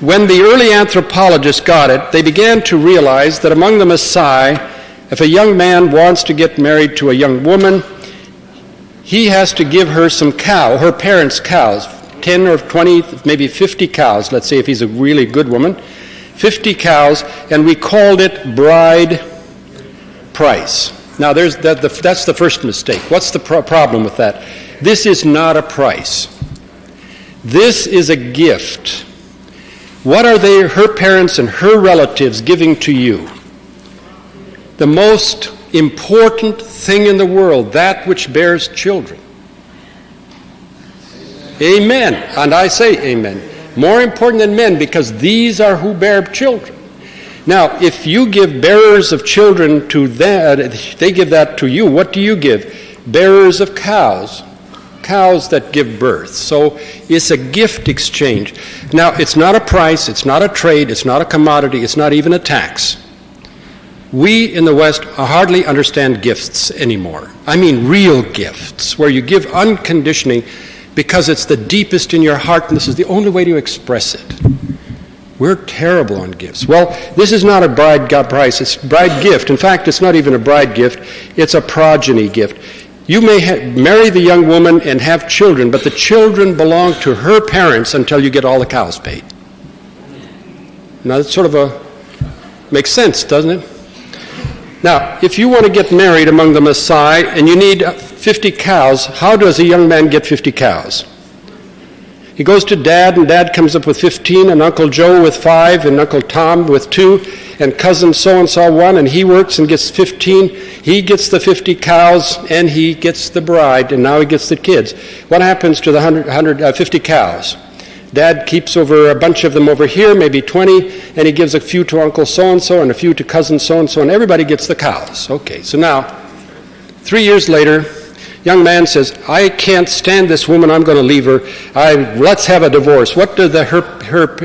When the early anthropologists got it, they began to realize that among the Maasai, if a young man wants to get married to a young woman, he has to give her some cow, her parents' cows, 10 or 20, maybe 50 cows, let's say if he's a really good woman, 50 cows, and we called it bride price. Now, that's the first mistake. What's the problem with that? This is not a price. This is a gift. What are her parents and her relatives giving to you? The most important thing in the world, that which bears children. Amen. And I say amen. More important than men, because these are who bear children. Now, if you give bearers of children to them, they give that to you. What do you give? Bearers of cows. Cows that give birth. So it's a gift exchange. Now, it's not a price, it's not a trade, it's not a commodity, it's not even a tax. We in the West hardly understand gifts anymore. I mean real gifts, where you give unconditionally because it's the deepest in your heart and this is the only way to express it. We're terrible on gifts. Well, this is not a bride price, it's a bride gift. In fact, it's not even a bride gift, it's a progeny gift. You may marry the young woman and have children, but the children belong to her parents until you get all the cows paid. Now, that's sort of makes sense, doesn't it? Now, if you want to get married among the Maasai and you need 50 cows, how does a young man get 50 cows? He goes to Dad, and Dad comes up with 15, and Uncle Joe with 5, and Uncle Tom with 2, and cousin so-and-so 1, and he works and gets 15. He gets the 50 cows, and he gets the bride, and now he gets the kids. What happens to the 50 cows? Dad keeps over a bunch of them over here, maybe 20, and he gives a few to Uncle so-and-so and a few to cousin so-and-so, and everybody gets the cows. Okay, so now, 3 years later, young man says, I can't stand this woman, I'm going to leave her. Let's have a divorce. What do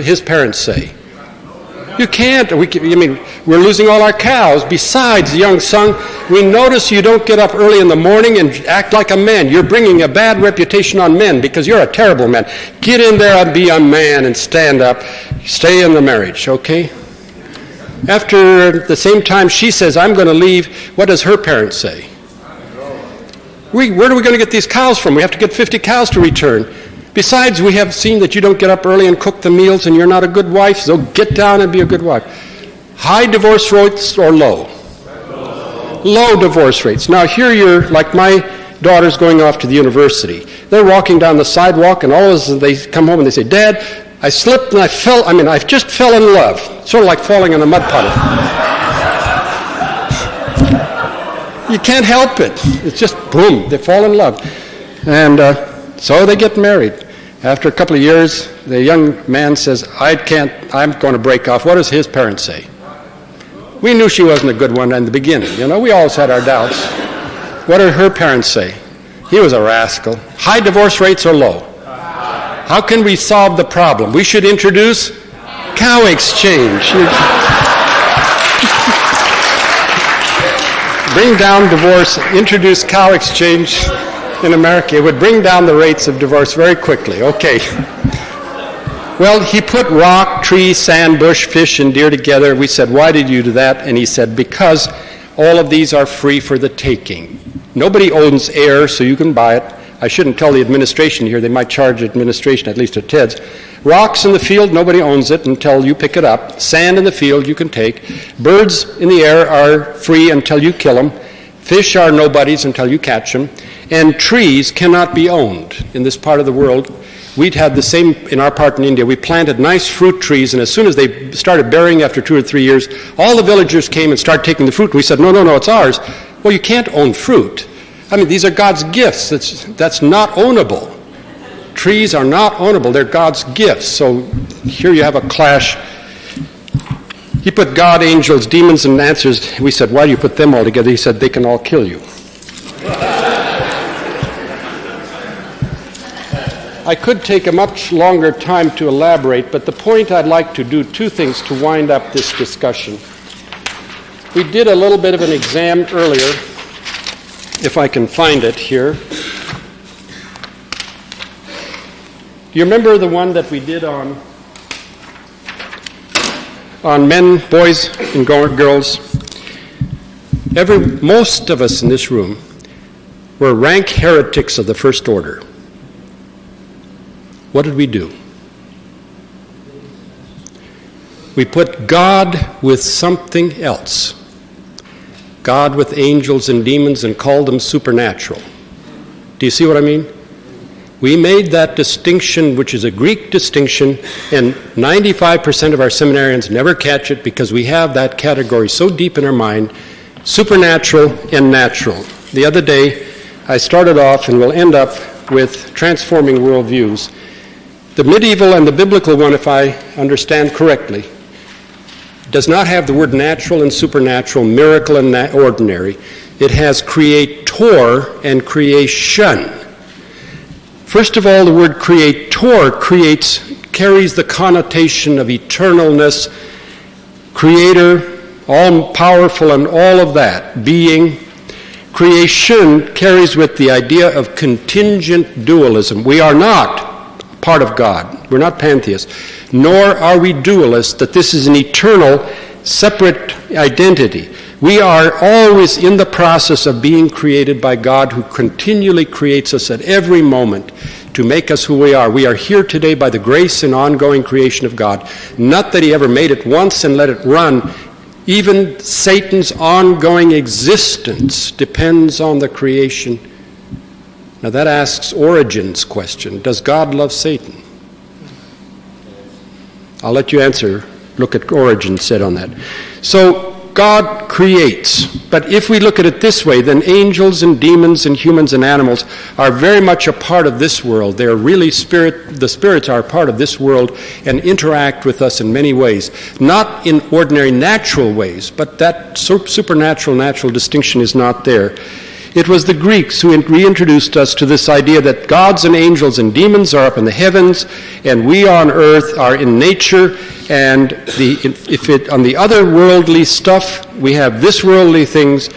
his parents say? You can't. We're losing all our cows. Besides, young son, we notice you don't get up early in the morning and act like a man. You're bringing a bad reputation on men because you're a terrible man. Get in there and be a man and stand up. Stay in the marriage, okay? After the same time she says, I'm going to leave, what does her parents say? Where are we going to get these cows from? We have to get 50 cows to return. Besides, we have seen that you don't get up early and cook the meals and you're not a good wife, so get down and be a good wife. High divorce rates or low? Low divorce rates. Now here you're, like my daughter's going off to the university. They're walking down the sidewalk and all of a sudden they come home and they say, Dad, I slipped and I just fell in love. Sort of like falling in a mud puddle. You can't help it. It's just boom, they fall in love. And so they get married. After a couple of years, the young man says, I'm going to break off. What does his parents say? We knew she wasn't a good one in the beginning. We always had our doubts. What did her parents say? He was a rascal. High divorce rates are low. How can we solve the problem? We should introduce cow exchange. Bring down divorce, introduce cow exchange in America. It would bring down the rates of divorce very quickly. Okay. Well, he put rock, tree, sand, bush, fish, and deer together. We said, why did you do that? And he said, because all of these are free for the taking. Nobody owns air, so you can buy it. I shouldn't tell the administration here. They might charge administration, at least at TED's. Rocks in the field, nobody owns it until you pick it up. Sand in the field, you can take. Birds in the air are free until you kill them. Fish are nobodies until you catch them. And trees cannot be owned in this part of the world. We'd had the same in our part in India. We planted nice fruit trees, and as soon as they started bearing after 2 or 3 years, all the villagers came and started taking the fruit. We said, no, it's ours. Well, you can't own fruit. I mean, these are God's gifts. That's not ownable. Trees are not ownable. They're God's gifts. So here you have a clash. He put God, angels, demons, and answers. We said, why do you put them all together? He said, they can all kill you. I could take a much longer time to elaborate, but the point I'd like to do 2 things to wind up this discussion. We did a little bit of an exam earlier, if I can find it here. Do you remember the one that we did on men, boys, and girls? Most of us in this room were rank heretics of the first order. What did we do? We put God with something else. God with angels and demons, and called them supernatural. Do you see what I mean? We made that distinction, which is a Greek distinction, and 95% of our seminarians never catch it because we have that category so deep in our mind, supernatural and natural. The other day, I started off, and we'll end up with transforming worldviews. The medieval and the biblical one, if I understand correctly, does not have the word natural and supernatural, miracle and ordinary. It has creator and creation. First of all, the word creator carries the connotation of eternalness, creator, all-powerful and all of that, being. Creation carries with the idea of contingent dualism. We are not part of God. We're not pantheists. Nor are we dualists, that this is an eternal, separate identity. We are always in the process of being created by God, who continually creates us at every moment to make us who we are. We are here today by the grace and ongoing creation of God. Not that he ever made it once and let it run. Even Satan's ongoing existence depends on the creation. Now that asks Origen's question. Does God love Satan? I'll let you answer. Look at Origen said on that. So God creates. But if we look at it this way, then angels and demons and humans and animals are very much a part of this world. They are really the spirits are a part of this world and interact with us in many ways. Not in ordinary natural ways, but that supernatural, natural distinction is not there. It was the Greeks who reintroduced us to this idea that gods and angels and demons are up in the heavens, and we on earth are in nature, and on the otherworldly stuff, we have this worldly things.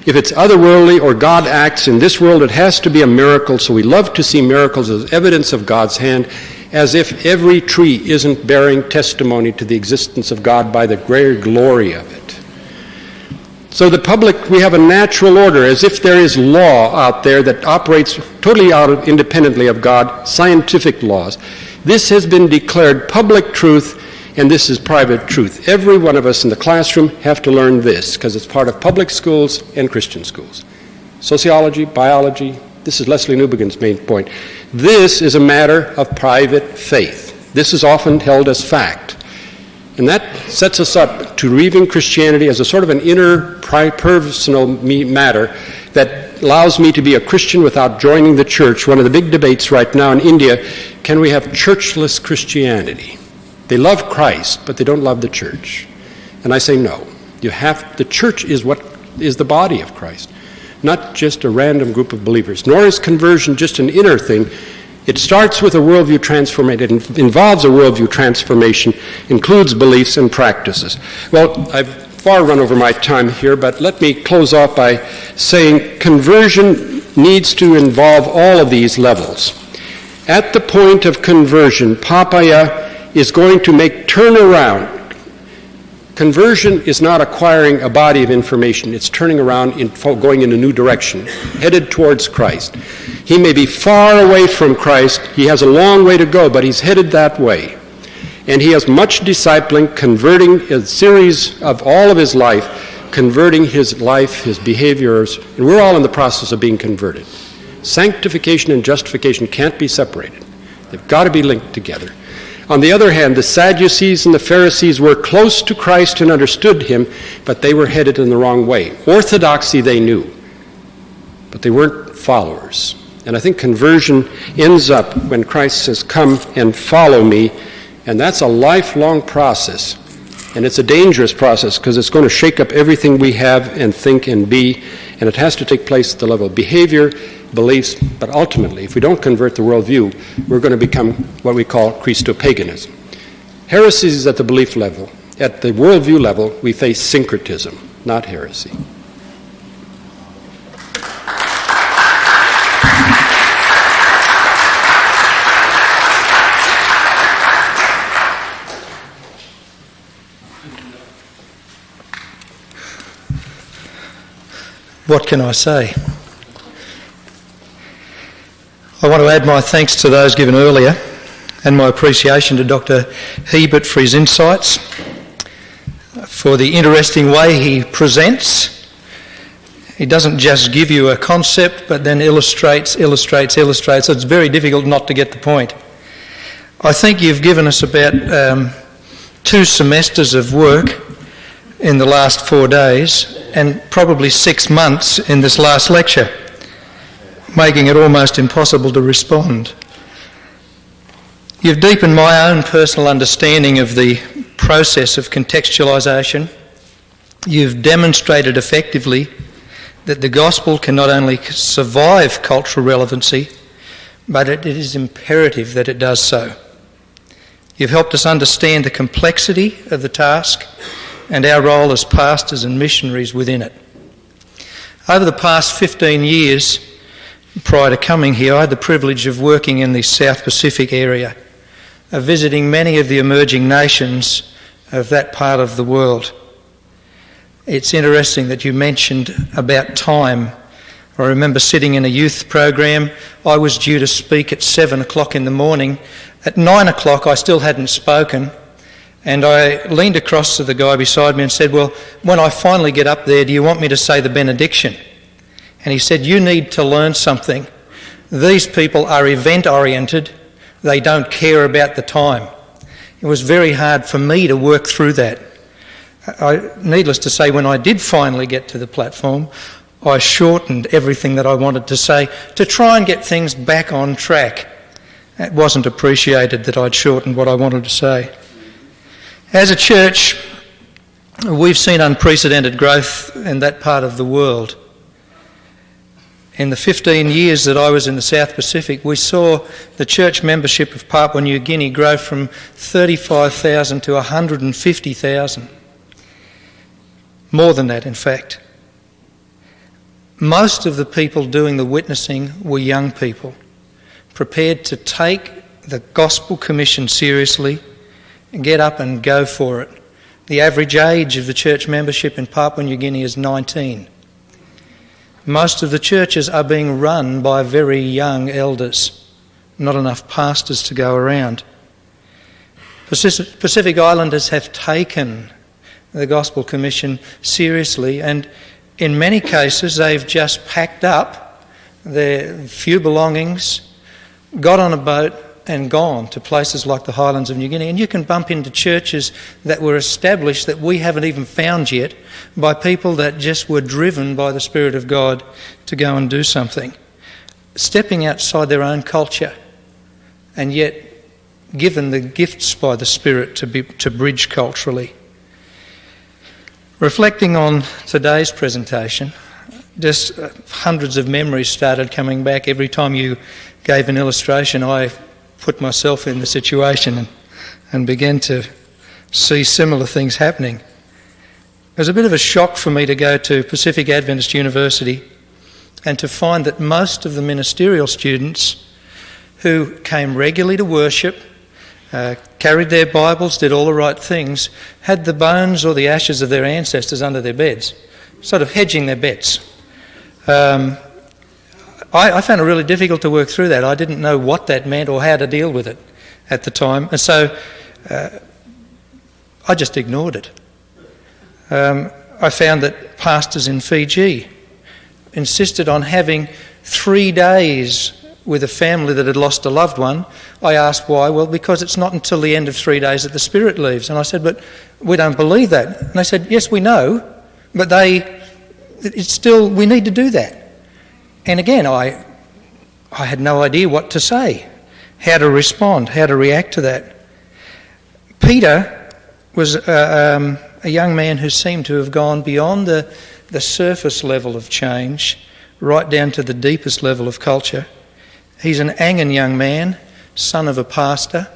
If it's otherworldly or God acts in this world, it has to be a miracle, so we love to see miracles as evidence of God's hand, as if every tree isn't bearing testimony to the existence of God by the greater glory of it. So the public, we have a natural order, as if there is law out there that operates totally independently of God, scientific laws. This has been declared public truth, and this is private truth. Every one of us in the classroom have to learn this, because it's part of public schools and Christian schools. Sociology, biology, this is Leslie Newbegin's main point. This is a matter of private faith. This is often held as fact. And that sets us up to reading Christianity as a sort of an inner personal matter that allows me to be a Christian without joining the church. One of the big debates right now in India, can we have churchless Christianity? They love Christ, but they don't love the church. And I say no. The church is what is the body of Christ, not just a random group of believers. Nor is conversion just an inner thing. It starts with a worldview transformation. It involves a worldview transformation, includes beliefs and practices. Well, I've far run over my time here, but let me close off by saying conversion needs to involve all of these levels. At the point of conversion, Papaya is going to make turnaround. Conversion is not acquiring a body of information. It's turning around, going in a new direction, headed towards Christ. He may be far away from Christ. He has a long way to go, but he's headed that way. And he has much discipling, converting a series of all of his life, converting his life, his behaviors, and we're all in the process of being converted. Sanctification and justification can't be separated. They've got to be linked together. On the other hand, the Sadducees and the Pharisees were close to Christ and understood him, but they were headed in the wrong way. Orthodoxy they knew, but they weren't followers. And I think conversion ends up when Christ says, "Come and follow me," and that's a lifelong process. And it's a dangerous process because it's going to shake up everything we have and think and be, and it has to take place at the level of behavior, beliefs, but ultimately, if we don't convert the worldview, we're going to become what we call Christopaganism. Heresy is at the belief level. At the worldview level, we face syncretism, not heresy. What can I say? I want to add my thanks to those given earlier and my appreciation to Dr. Hiebert for his insights, for the interesting way he presents. He doesn't just give you a concept but then illustrates. It's very difficult not to get the point. I think you've given us about 2 semesters of work in the last 4 days and probably 6 months in this last lecture, making it almost impossible to respond. You've deepened my own personal understanding of the process of contextualisation. You've demonstrated effectively that the gospel can not only survive cultural relevancy, but it is imperative that it does so. You've helped us understand the complexity of the task and our role as pastors and missionaries within it. Over the past 15 years, prior to coming here, I had the privilege of working in the South Pacific area, of visiting many of the emerging nations of that part of the world. It's interesting that you mentioned about time. I remember sitting in a youth program. I was due to speak at 7 o'clock in the morning. At 9 o'clock, I still hadn't spoken. And I leaned across to the guy beside me and said, "Well, when I finally get up there, do you want me to say the benediction?" And he said, "You need to learn something. These people are event-oriented. They don't care about the time." It was very hard for me to work through that. Needless to say, when I did finally get to the platform, I shortened everything that I wanted to say to try and get things back on track. It wasn't appreciated that I'd shortened what I wanted to say. As a church, we've seen unprecedented growth in that part of the world. In the 15 years that I was in the South Pacific, we saw the church membership of Papua New Guinea grow from 35,000 to 150,000. More than that, in fact. Most of the people doing the witnessing were young people, prepared to take the gospel commission seriously, get up and go for it. The average age of the church membership in Papua New Guinea is 19. Most of the churches are being run by very young elders, not enough pastors to go around. Pacific Islanders have taken the Gospel Commission seriously, and in many cases they've just packed up their few belongings, got on a boat and gone to places like the highlands of New Guinea. And you can bump into churches that were established that we haven't even found yet by people that just were driven by the Spirit of God to go and do something, stepping outside their own culture and yet given the gifts by the Spirit to bridge culturally. Reflecting on today's presentation, just hundreds of memories started coming back. Every time you gave an illustration, I put myself in the situation and began to see similar things happening. It was a bit of a shock for me to go to Pacific Adventist University and to find that most of the ministerial students who came regularly to worship, carried their Bibles, did all the right things, had the bones or the ashes of their ancestors under their beds, sort of hedging their bets. I found it really difficult to work through that. I didn't know what that meant or how to deal with it at the time. And so I just ignored it. I found that pastors in Fiji insisted on having 3 days with a family that had lost a loved one. I asked why. Well, because it's not until the end of 3 days that the spirit leaves. And I said, but we don't believe that. And they said, yes, we know, but we need to do that. And again, I had no idea what to say, how to respond, how to react to that. Peter was a young man who seemed to have gone beyond the surface level of change, right down to the deepest level of culture. He's an Angan young man, son of a pastor,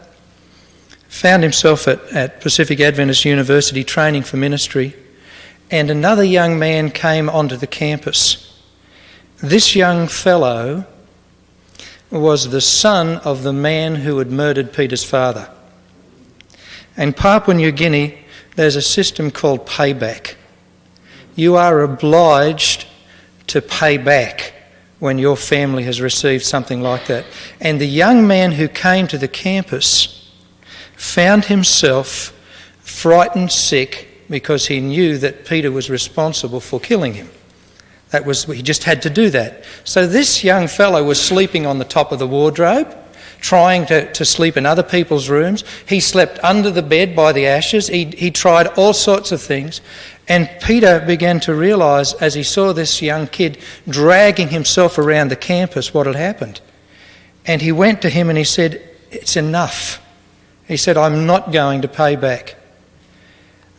found himself at Pacific Adventist University training for ministry, and another young man came onto the campus. This young fellow was the son of the man who had murdered Peter's father. In Papua New Guinea, there's a system called payback. You are obliged to pay back when your family has received something like that. And the young man who came to the campus found himself frightened sick because he knew that Peter was responsible for killing him. He just had to do that. So this young fellow was sleeping on the top of the wardrobe, trying to sleep in other people's rooms. He slept under the bed by the ashes. He tried all sorts of things. And Peter began to realise, as he saw this young kid dragging himself around the campus, what had happened. And he went to him and he said, it's enough. He said, I'm not going to pay back.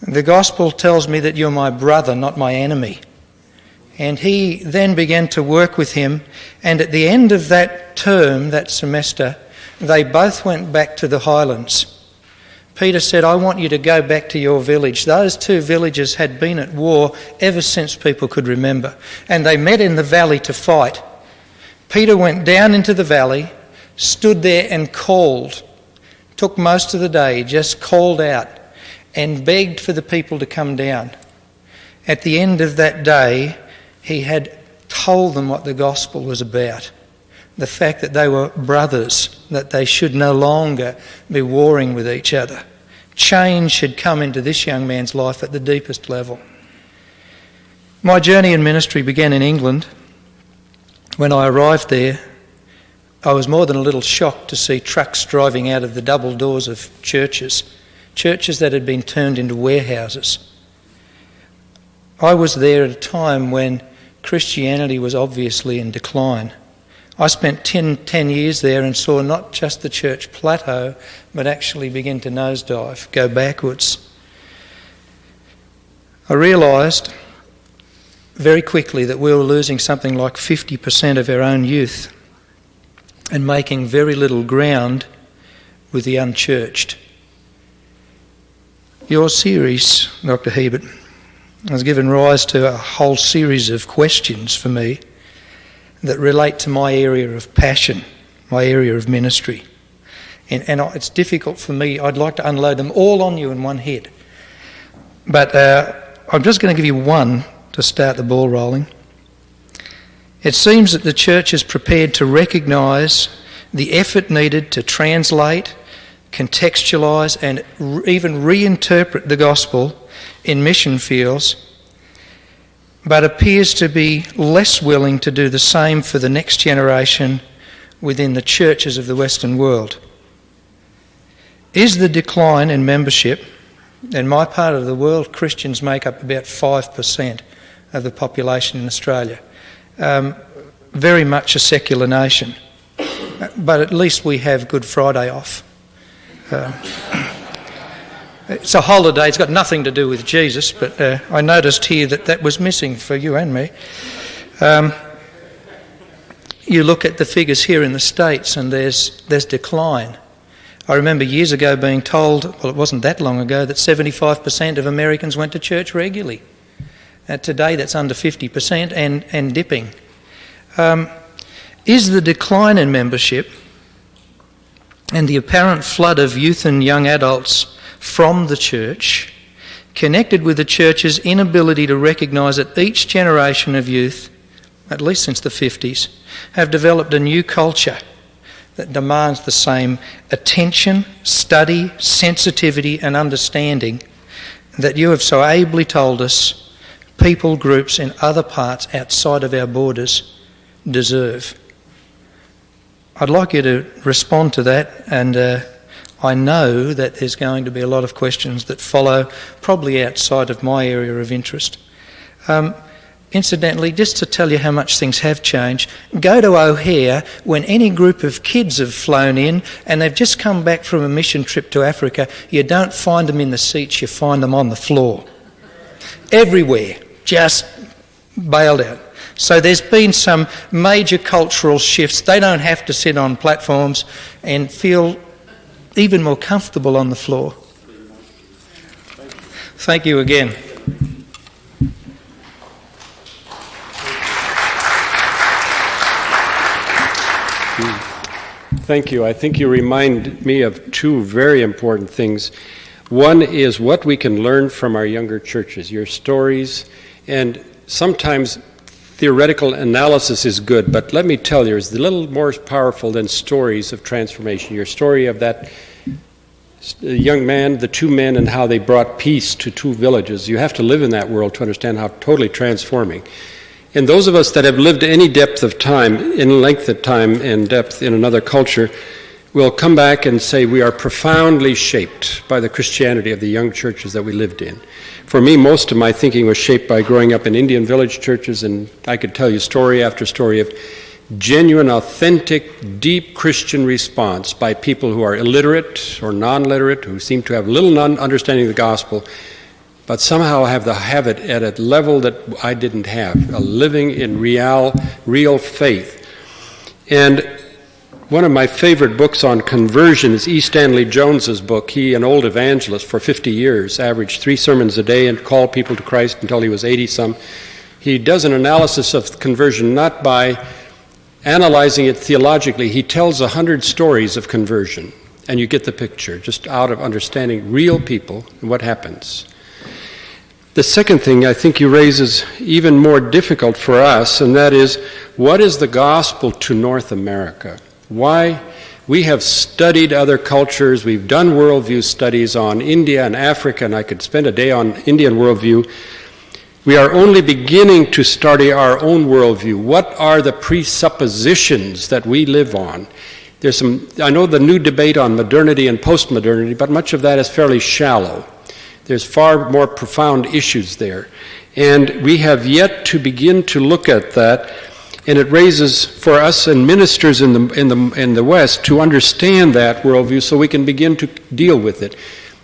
The gospel tells me that you're my brother, not my enemy. And he then began to work with him. And at the end of that term, that semester, they both went back to the highlands. Peter said, I want you to go back to your village. Those two villages had been at war ever since people could remember. And they met in the valley to fight. Peter went down into the valley, stood there and called. Took most of the day, just called out and begged for the people to come down. At the end of that day, he had told them what the gospel was about. The fact that they were brothers, that they should no longer be warring with each other. Change had come into this young man's life at the deepest level. My journey in ministry began in England. When I arrived there, I was more than a little shocked to see trucks driving out of the double doors of churches that had been turned into warehouses. I was there at a time when Christianity was obviously in decline. I spent 10 years there and saw not just the church plateau, but actually begin to nosedive, go backwards. I realised very quickly that we were losing something like 50% of our own youth and making very little ground with the unchurched. Your series, Dr. Hiebert, has given rise to a whole series of questions for me that relate to my area of passion, my area of ministry. And it's difficult for me. I'd like to unload them all on you in one hit. But I'm just going to give you one to start the ball rolling. It seems that the church is prepared to recognise the effort needed to translate, contextualise and even reinterpret the gospel in mission fields, but appears to be less willing to do the same for the next generation within the churches of the Western world. Is the decline in membership? In my part of the world, Christians make up about 5% of the population in Australia. Very much a secular nation, but at least we have Good Friday off. It's a holiday, it's got nothing to do with Jesus, but I noticed here that was missing for you and me. You look at the figures here in the States and there's decline. I remember years ago being told, well, it wasn't that long ago, that 75% of Americans went to church regularly. Today that's under 50% and dipping. Is the decline in membership and the apparent flood of youth and young adults from the church connected with the church's inability to recognise that each generation of youth, at least since the 50s, have developed a new culture that demands the same attention, study, sensitivity and understanding that you have so ably told us people groups in other parts outside of our borders deserve. I'd like you to respond to that, and I know that there's going to be a lot of questions that follow, probably outside of my area of interest. Incidentally, just to tell you how much things have changed, go to O'Hare when any group of kids have flown in and they've just come back from a mission trip to Africa, you don't find them in the seats, you find them on the floor. Everywhere, just bailed out. So there's been some major cultural shifts. They don't have to sit on platforms and feel even more comfortable on the floor. Thank you again. Thank you. I think you remind me of two very important things. One is what we can learn from our younger churches, your stories, and sometimes theoretical analysis is good, but let me tell you, it's a little more powerful than stories of transformation. Your story of that young man, the two men, and how they brought peace to two villages. You have to live in that world to understand how totally transforming. And those of us that have lived any depth of time, in length of time and depth in another culture, will come back and say we are profoundly shaped by the Christianity of the young churches that we lived in. For me, most of my thinking was shaped by growing up in Indian village churches, and I could tell you story after story of genuine, authentic, deep Christian response by people who are illiterate or non-literate, who seem to have little understanding of the gospel, but somehow have it at a level that I didn't have, a living in real faith. And one of my favorite books on conversion is E. Stanley Jones's book. He, an old evangelist for 50 years, averaged 3 sermons a day and called people to Christ until he was 80-some. He does an analysis of conversion not by analyzing it theologically. He tells 100 stories of conversion, and you get the picture, just out of understanding real people and what happens. The second thing I think you raise is even more difficult for us, and that is, what is the gospel to North America? Why? We have studied other cultures, we've done worldview studies on India and Africa, and I could spend a day on Indian worldview. We are only beginning to study our own worldview. What are the presuppositions that we live on? I know the new debate on modernity and postmodernity, but much of that is fairly shallow. There's far more profound issues there. And we have yet to begin to look at that, and it raises for us and ministers in the West to understand that worldview so we can begin to deal with it.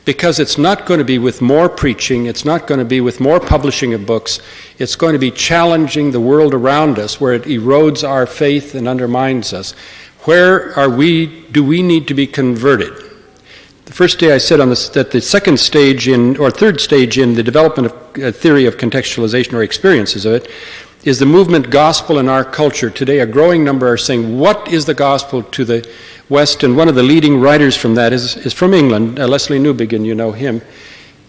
Because it's not going to be with more preaching, it's not going to be with more publishing of books, it's going to be challenging the world around us where it erodes our faith and undermines us. Where do we need to be converted? The first day I said that the second stage third stage in the development of a theory of contextualization or experiences of it is the movement gospel in our culture. Today a growing number are saying, what is the gospel to the West? And one of the leading writers from that is from England, Leslie Newbigin, you know him.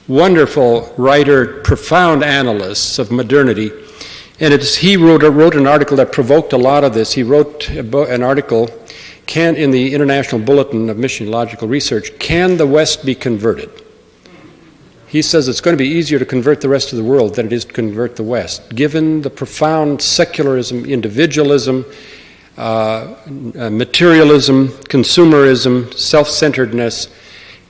Wonderful writer, profound analyst of modernity. And he wrote an article that provoked a lot of this. He wrote an article in the International Bulletin of Missiological Research, Can the West be Converted? He says it's going to be easier to convert the rest of the world than it is to convert the West, given the profound secularism, individualism, materialism, consumerism, self-centeredness.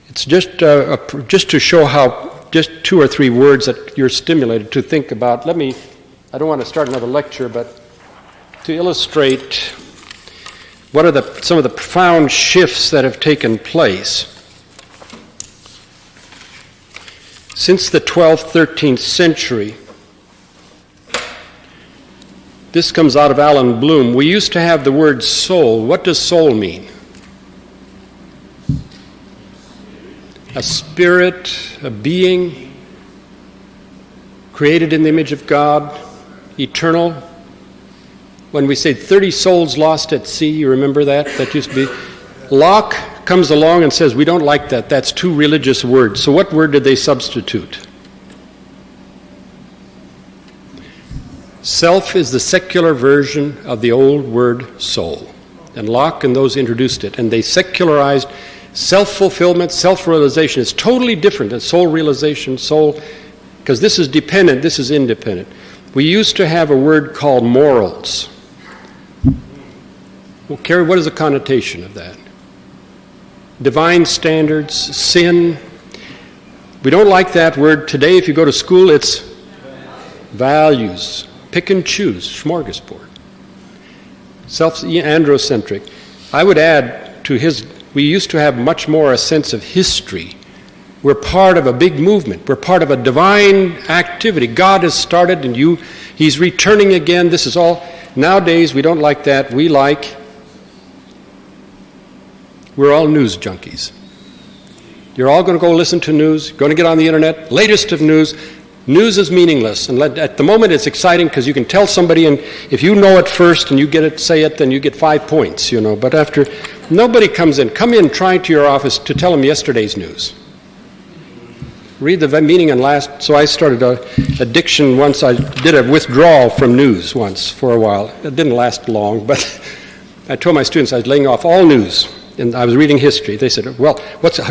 It's just to show how, just 2 or 3 words that you're stimulated to think about. I don't want to start another lecture, but to illustrate what are some of the profound shifts that have taken place. Since the 12th, 13th century, this comes out of Alan Bloom. We used to have the word soul. What does soul mean? A spirit, a being, created in the image of God, eternal. When we say 30 souls lost at sea, you remember that? That used to be. Locke comes along and says, we don't like that. That's too religious a word. So what word did they substitute? Self is the secular version of the old word soul. And Locke and those introduced it. And they secularized self-fulfillment, self-realization. It's totally different than soul realization, soul, because this is dependent, this is independent. We used to have a word called morals. Well, Carrie, what is the connotation of that? Divine standards, sin. We don't like that word. Today, if you go to school, it's values. Pick and choose, smorgasbord. Self-androcentric. I would add to his, we used to have much more a sense of history. We're part of a big movement. We're part of a divine activity. God has started and He's returning again. This is all. Nowadays, we don't like that. We're all news junkies. You're all going to go listen to news, going to get on the internet, latest of news. News is meaningless. And at the moment, it's exciting because you can tell somebody, and if you know it first and you get it, say it, then you get 5 points, But after, nobody comes in. Come in, try to your office to tell them yesterday's news. Read the meaning and last. So I started an addiction once. I did a withdrawal from news once for a while. It didn't last long, but I told my students I was laying off all news. And I was reading history. They said, well,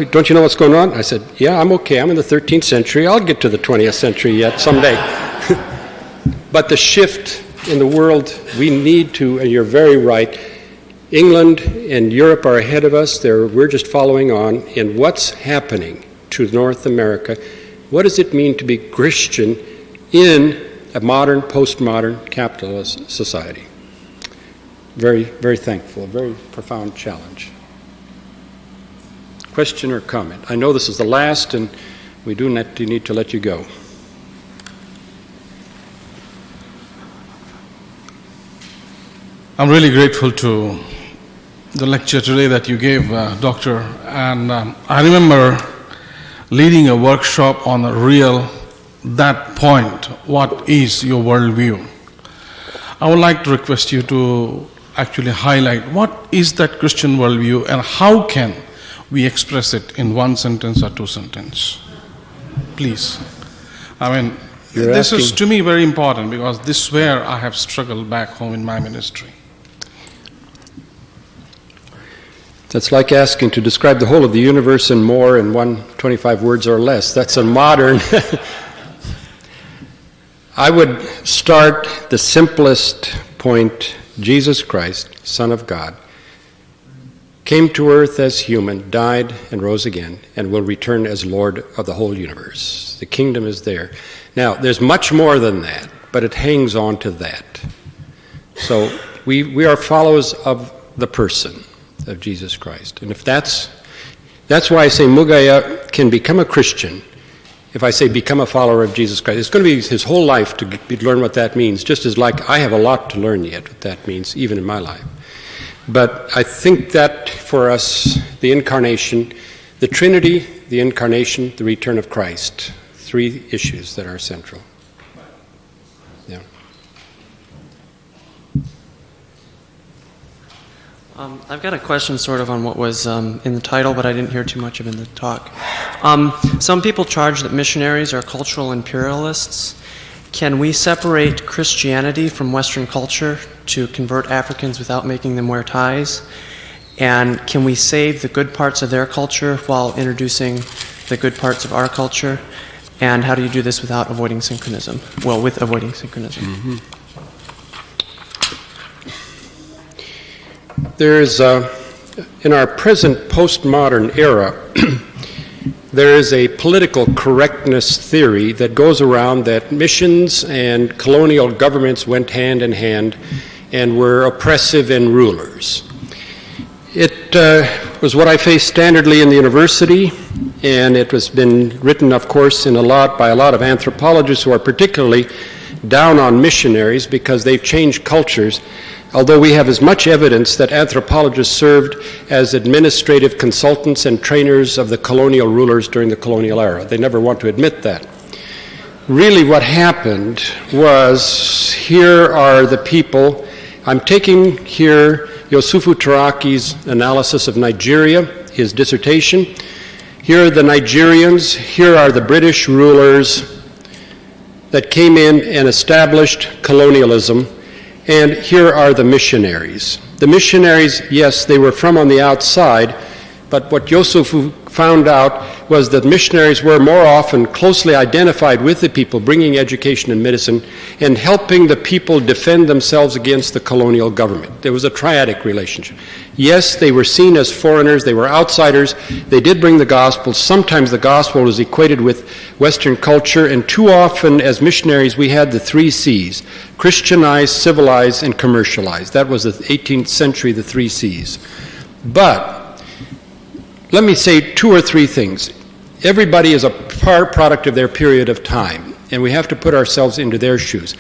don't you know what's going on? I said, yeah, I'm okay. I'm in the 13th century. I'll get to the 20th century yet someday. But the shift in the world, we need to, and you're very right, England and Europe are ahead of us. We're just following on in what's happening to North America. What does it mean to be Christian in a modern, postmodern capitalist society? Very, very thankful, a very profound challenge. Question or comment? I know this is the last, and we do need to let you go. I'm really grateful to the lecture today that you gave, Doctor. And I remember leading a workshop on that point, what is your worldview? I would like to request you to actually highlight what is that Christian worldview and how can we express it in one sentence or two sentences. Please. I mean, this is to me very important because this is where I have struggled back home in my ministry. That's like asking to describe the whole of the universe and more in 125 words or less. That's a modern... I would start the simplest point. Jesus Christ, Son of God, came to earth as human, died and rose again, and will return as Lord of the whole universe. The kingdom is there. Now, there's much more than that, but it hangs on to that. So we are followers of the person of Jesus Christ. And if that's why I say Mugaya can become a Christian. If I say become a follower of Jesus Christ, it's going to be his whole life to learn what that means, just as like I have a lot to learn yet what that means, even in my life. But I think that for us, the incarnation, the Trinity, the incarnation, the return of Christ, three issues that are central. Yeah. I've got a question sort of on what was in the title, but I didn't hear too much of in the talk. Some people charge that missionaries are cultural imperialists. Can we separate Christianity from Western culture to convert Africans without making them wear ties? And can we save the good parts of their culture while introducing the good parts of our culture? And how do you do this without avoiding synchronism? Well, with avoiding synchronism. Mm-hmm. There is, in our present postmodern era, there is a political correctness theory that goes around that missions and colonial governments went hand in hand and were oppressive and rulers. It was what I faced standardly in the university, and it has been written, of course, by a lot of anthropologists who are particularly down on missionaries because they've changed cultures. Although we have as much evidence that anthropologists served as administrative consultants and trainers of the colonial rulers during the colonial era. They never want to admit that. Really what happened was, here are the people. I'm taking here Yosufu Taraki's analysis of Nigeria, his dissertation. Here are the Nigerians, here are the British rulers. that came in and established colonialism, and here are the missionaries. The missionaries, yes, they were from on the outside, but what Yosefu found out was that missionaries were more often closely identified with the people, bringing education and medicine, and helping the people defend themselves against the colonial government. There was a triadic relationship. Yes, they were seen as foreigners, they were outsiders, they did bring the gospel. Sometimes the gospel was equated with Western culture, and too often as missionaries we had the 3 C's: Christianize, civilize, and commercialize. That was the 18th century, the 3 C's. But let me say 2 or 3 things. Everybody is a product of their period of time, and we have to put ourselves into their shoes.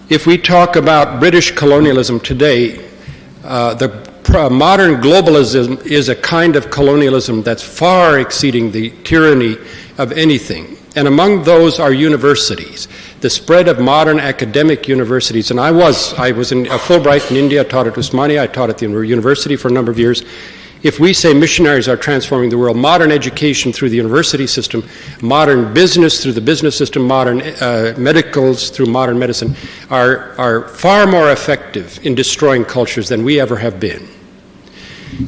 If we talk about British colonialism today, modern globalism is a kind of colonialism that's far exceeding the tyranny of anything. And among those are universities, the spread of modern academic universities. And I was in Fulbright in India, taught at Usmania, I taught at the university for a number of years. If we say missionaries are transforming the world, modern education through the university system, modern business through the business system, modern medicals through modern medicine are far more effective in destroying cultures than we ever have been.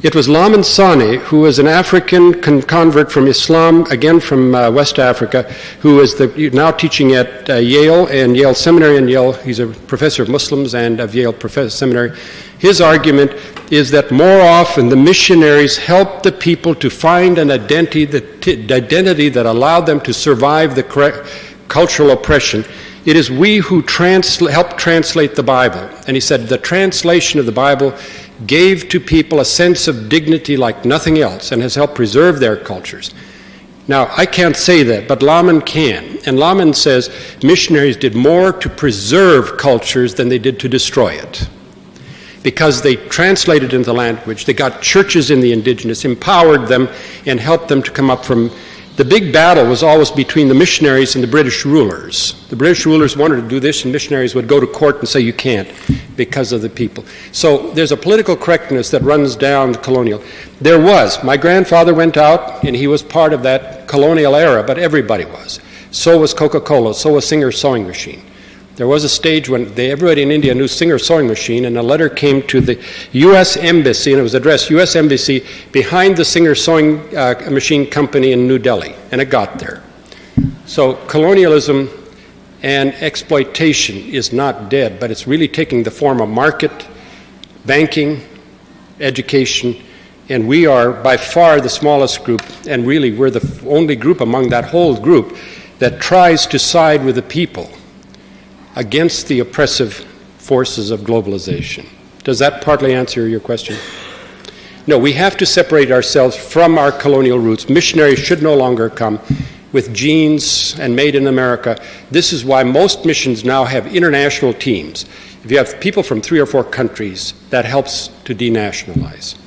It was Lamin Sanneh, who was an African convert from Islam, again from West Africa, who is now teaching at Yale and Yale Seminary in Yale. He's a professor of Muslims and of Yale Seminary. His argument is that more often the missionaries helped the people to find an identity that allowed them to survive the cultural oppression. It is we who help translate the Bible. And he said the translation of the Bible gave to people a sense of dignity like nothing else and has helped preserve their cultures. Now, I can't say that, but Lamin can. And Lamin says missionaries did more to preserve cultures than they did to destroy it, because they translated into the language, they got churches in the indigenous, empowered them, and helped them to come up from. The big battle was always between the missionaries and the British rulers. The British rulers wanted to do this, and missionaries would go to court and say, you can't, because of the people. So there's a political correctness that runs down the colonial. There was. My grandfather went out, and he was part of that colonial era, but everybody was. So was Coca-Cola, so was Singer Sewing Machine. There was a stage when everybody in India knew Singer Sewing Machine, and a letter came to the U.S. Embassy, and it was addressed U.S. Embassy behind the Singer Sewing Machine Company in New Delhi, and it got there. So colonialism and exploitation is not dead, but it's really taking the form of market, banking, education, and we are by far the smallest group, and really we're the only group among that whole group that tries to side with the people against the oppressive forces of globalization. Does that partly answer your question? No, we have to separate ourselves from our colonial roots. Missionaries should no longer come with genes and made in America. This is why most missions now have international teams. If you have people from 3 or 4 countries, that helps to denationalize.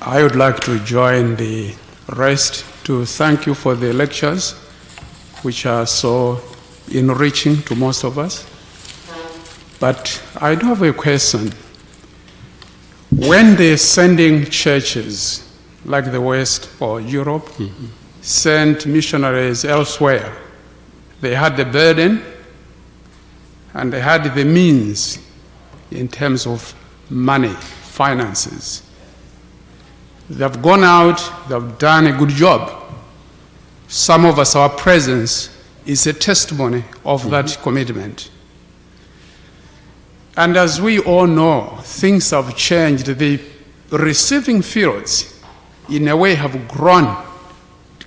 I would like to join the rest to thank you for the lectures, which are so enriching to most of us. But I do have a question. When they're sending churches, like the West or Europe, sent missionaries elsewhere, they had the burden and they had the means in terms of money, finances. They've gone out, they've done a good job. Some of us, our presence is a testimony of that commitment. And as we all know, things have changed. The receiving fields, in a way, have grown.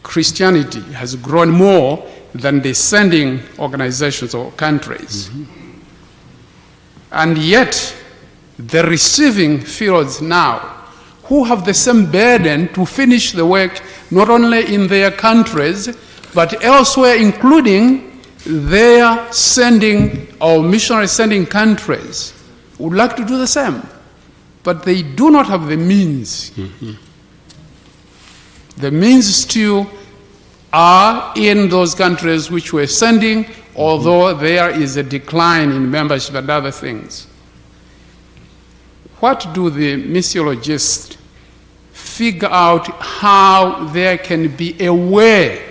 Christianity has grown more than the sending organizations or countries. And yet, the receiving fields now, who have the same burden to finish the work not only in their countries, but elsewhere, including their sending or missionary sending countries, would like to do the same. But they do not have the means. The means still are in those countries which we're sending, although there is a decline in membership and other things. What do the missiologists figure out how there can be a way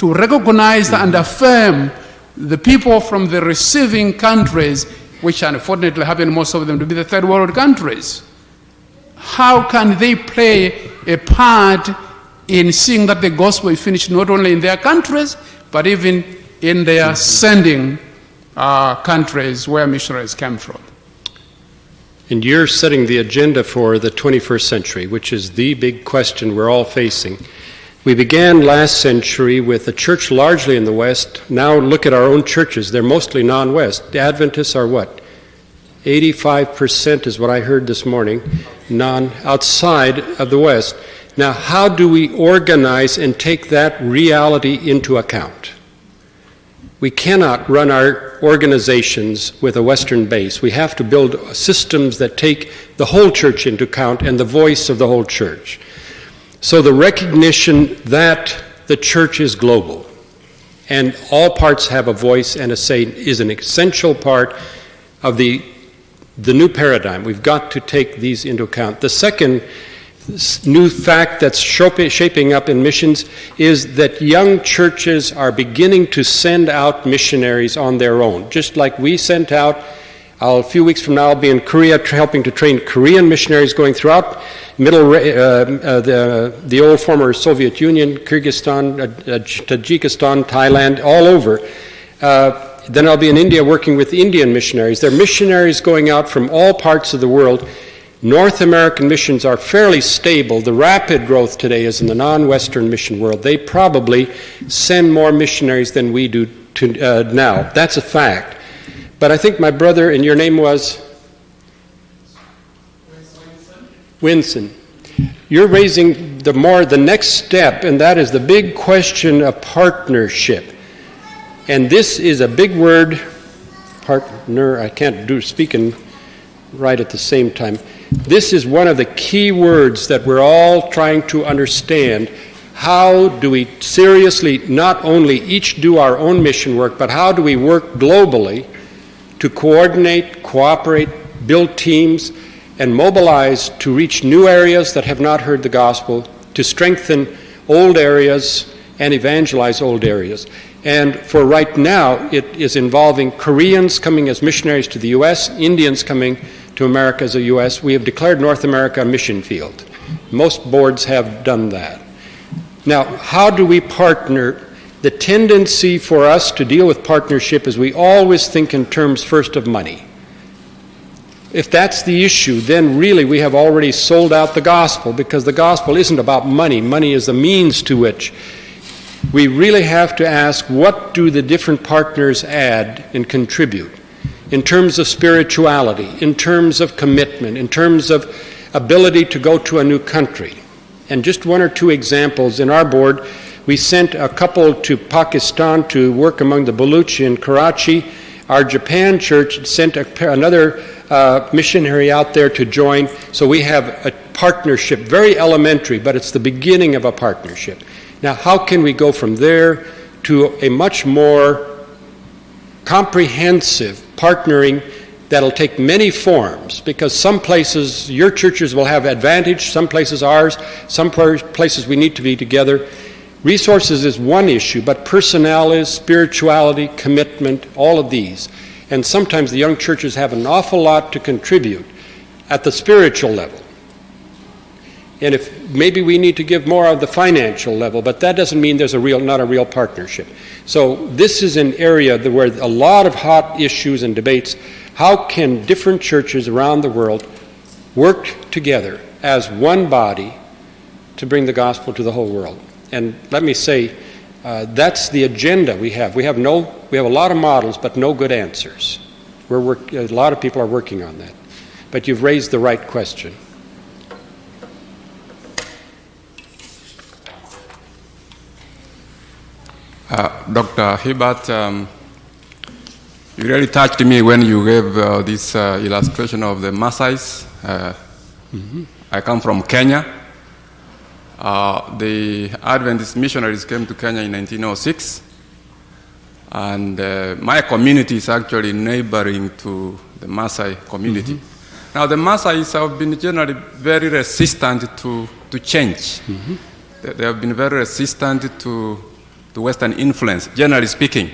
to recognize and affirm the people from the receiving countries, which unfortunately happen most of them to be the third world countries. How can they play a part in seeing that the gospel is finished not only in their countries, but even in their sending countries where missionaries came from? And you're setting the agenda for the 21st century, which is the big question we're all facing. We began last century with a church largely in the West. Now look at our own churches. They're mostly non-West. The Adventists are what? 85% is what I heard this morning, outside of the West. Now, how do we organize and take that reality into account? We cannot run our organizations with a Western base. We have to build systems that take the whole church into account and the voice of the whole church. So the recognition that the church is global and all parts have a voice and a say is an essential part of the new paradigm. We've got to take these into account. The second new fact that's shaping up in missions is that young churches are beginning to send out missionaries on their own. Just like we sent out, a few weeks from now I'll be in Korea helping to train Korean missionaries going throughout the old former Soviet Union, Kyrgyzstan, Tajikistan, Thailand, all over. Then I'll be in India working with Indian missionaries. There are missionaries going out from all parts of the world. North American missions are fairly stable. The rapid growth today is in the non-Western mission world. They probably send more missionaries than we do now. That's a fact. But I think my brother, and your name was? Winson. You're raising the next step, and that is the big question of partnership. And this is a big word, partner. I can't speaking right at the same time. This is one of the key words that we're all trying to understand. How do we seriously not only each do our own mission work, but how do we work globally to coordinate, cooperate, build teams, and mobilize to reach new areas that have not heard the gospel, to strengthen old areas and evangelize old areas. And for right now, it is involving Koreans coming as missionaries to the U.S., Indians coming to America as a U.S. We have declared North America a mission field. Most boards have done that. Now, how do we partner? The tendency for us to deal with partnership is we always think in terms first of money. If that's the issue, then really we have already sold out the gospel, because the gospel isn't about money. Money is the means to which. We really have to ask, what do the different partners add and contribute in terms of spirituality, in terms of commitment, in terms of ability to go to a new country? And just one or two examples. In our board, we sent a couple to Pakistan to work among the Baluchi in Karachi. Our Japan church sent another missionary out there to join. So we have a partnership, very elementary, but it's the beginning of a partnership. Now, how can we go from there to a much more comprehensive partnering that'll take many forms? Because some places, your churches will have advantage, some places ours, some places we need to be together. Resources is one issue, but personnel is, spirituality, commitment, all of these. And sometimes the young churches have an awful lot to contribute at the spiritual level. And if maybe we need to give more of the financial level, but that doesn't mean there's not a real partnership. So this is an area where a lot of hot issues and debates. How can different churches around the world work together as one body to bring the gospel to the whole world? And let me say, that's the agenda we have. We have a lot of models, but no good answers. A lot of people are working on that. But you've raised the right question. Dr. Hiebert, you really touched me when you gave this illustration of the Maasais. I come from Kenya. The Adventist missionaries came to Kenya in 1906, and my community is actually neighboring to the Maasai community. Now, the Maasais have been generally very resistant to change. They have been very resistant to Western influence, generally speaking.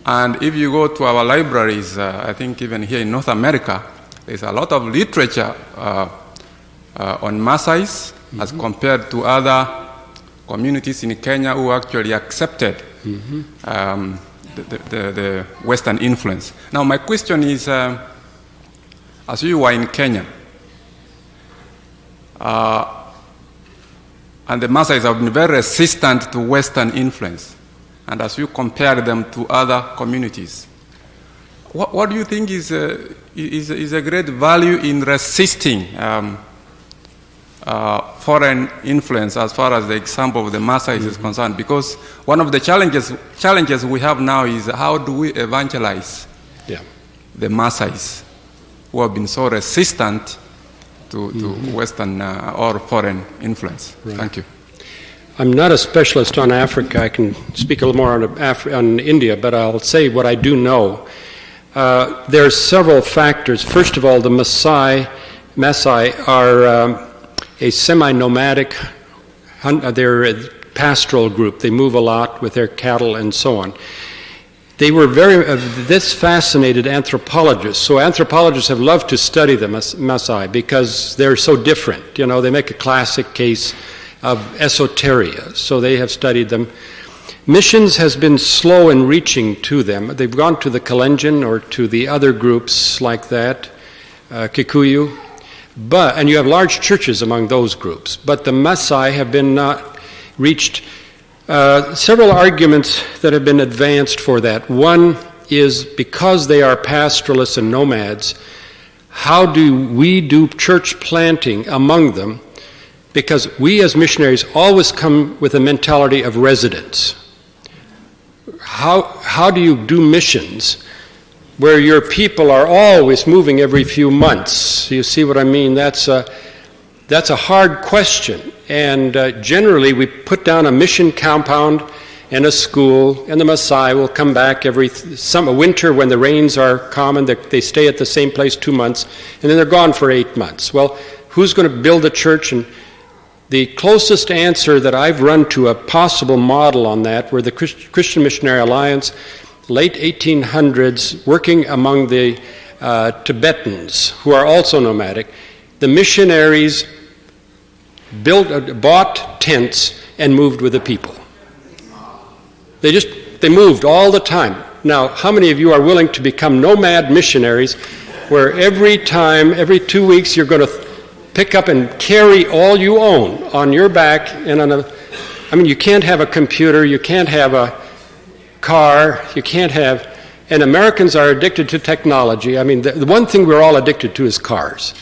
And if you go to our libraries, I think even here in North America, there's a lot of literature on Maasais as compared to other communities in Kenya who actually accepted the Western influence. Now, my question is, as you were in Kenya, and the Maasais have been very resistant to Western influence, and as you compare them to other communities, what do you think is a great value in resisting foreign influence as far as the example of the Maasais is concerned? Because one of the challenges we have now is how do we evangelize the Maasais who have been so resistant to Western or foreign influence? Right. Thank you. I'm not a specialist on Africa. I can speak a little more on India, but I'll say what I do know. There are several factors. First of all, the Maasai are a semi-nomadic, they're a pastoral group. They move a lot with their cattle and so on. They were this fascinated anthropologists. So anthropologists have loved to study the Maasai because they're so different. You know, they make a classic case of esoteria. So they have studied them. Missions has been slow in reaching to them. They've gone to the Kalenjin or to the other groups like that, Kikuyu. And you have large churches among those groups. But the Maasai have been not reached. Several arguments that have been advanced for that. One is because they are pastoralists and nomads, how do we do church planting among them? Because we as missionaries always come with a mentality of residence. How do you do missions where your people are always moving every few months? You see what I mean? That's a hard question. And generally we put down a mission compound and a school, and the Maasai will come back every winter when the rains are common. They stay at the same place 2 months, and then they're gone for 8 months. Well, who's going to build a church? And the closest answer that I've run to a possible model on that were the Christian Missionary Alliance, late 1800s, working among the Tibetans, who are also nomadic. The missionaries bought tents and moved with the people. They moved all the time. Now, how many of you are willing to become nomad missionaries where every 2 weeks, you're going to pick up and carry all you own on your back and you can't have a computer, you can't have a car, and Americans are addicted to technology. I mean, the one thing we're all addicted to is cars.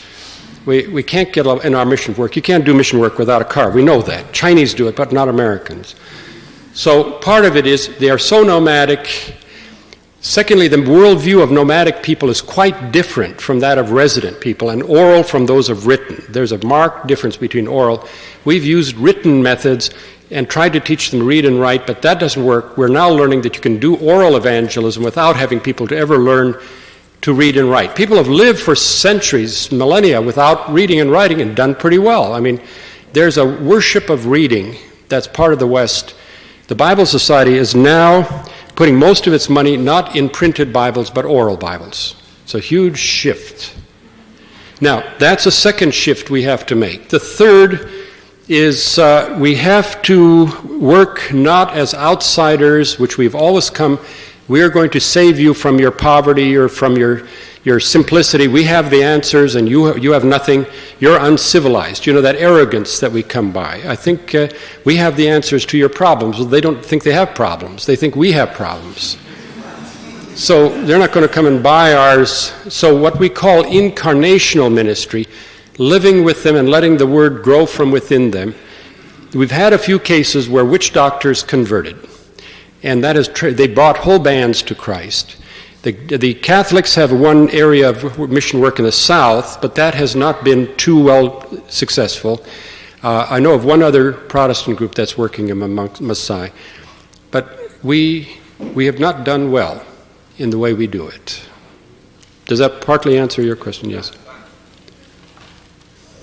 We can't get in our mission work. You can't do mission work without a car. We know that. Chinese do it, but not Americans. So part of it is they are so nomadic. Secondly, the worldview of nomadic people is quite different from that of resident people, and oral from those of written. There's a marked difference between oral. We've used written methods and tried to teach them to read and write, but that doesn't work. We're now learning that you can do oral evangelism without having people to ever learn to read and write. People have lived for centuries, millennia, without reading and writing and done pretty well. I mean, there's a worship of reading that's part of the West. The Bible Society is now putting most of its money not in printed Bibles, but oral Bibles. It's a huge shift. Now, that's a second shift we have to make. The third is we have to work not as outsiders, which we've always come. We are going to save you from your poverty or from your simplicity. We have the answers and you have nothing. You're uncivilized. You know, that arrogance that we come by. I think we have the answers to your problems. Well, they don't think they have problems. They think we have problems. So they're not going to come and buy ours. So what we call incarnational ministry, living with them and letting the word grow from within them. We've had a few cases where witch doctors converted. And that is they brought whole bands to Christ. The Catholics have one area of mission work in the South, but that has not been too well successful. I know of one other Protestant group that's working among Maasai, but we have not done well in the way we do it. Does that partly answer your question? Yes.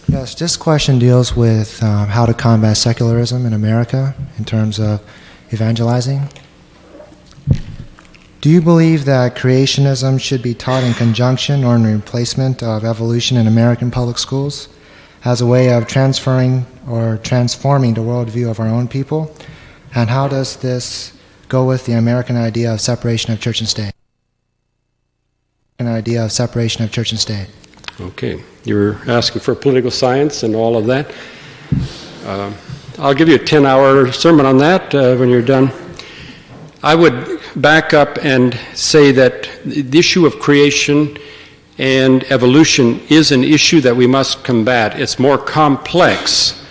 Yes, this question deals with how to combat secularism in America in terms of evangelizing. Do you believe that creationism should be taught in conjunction or in replacement of evolution in American public schools as a way of transferring or transforming the worldview of our own people? And how does this go with the American idea of separation of church and state? An idea of separation of church and state. Okay, you're asking for political science and all of that. I'll give you a 10-hour sermon on that when you're done. I would back up and say that the issue of creation and evolution is an issue that we must combat. It's more complex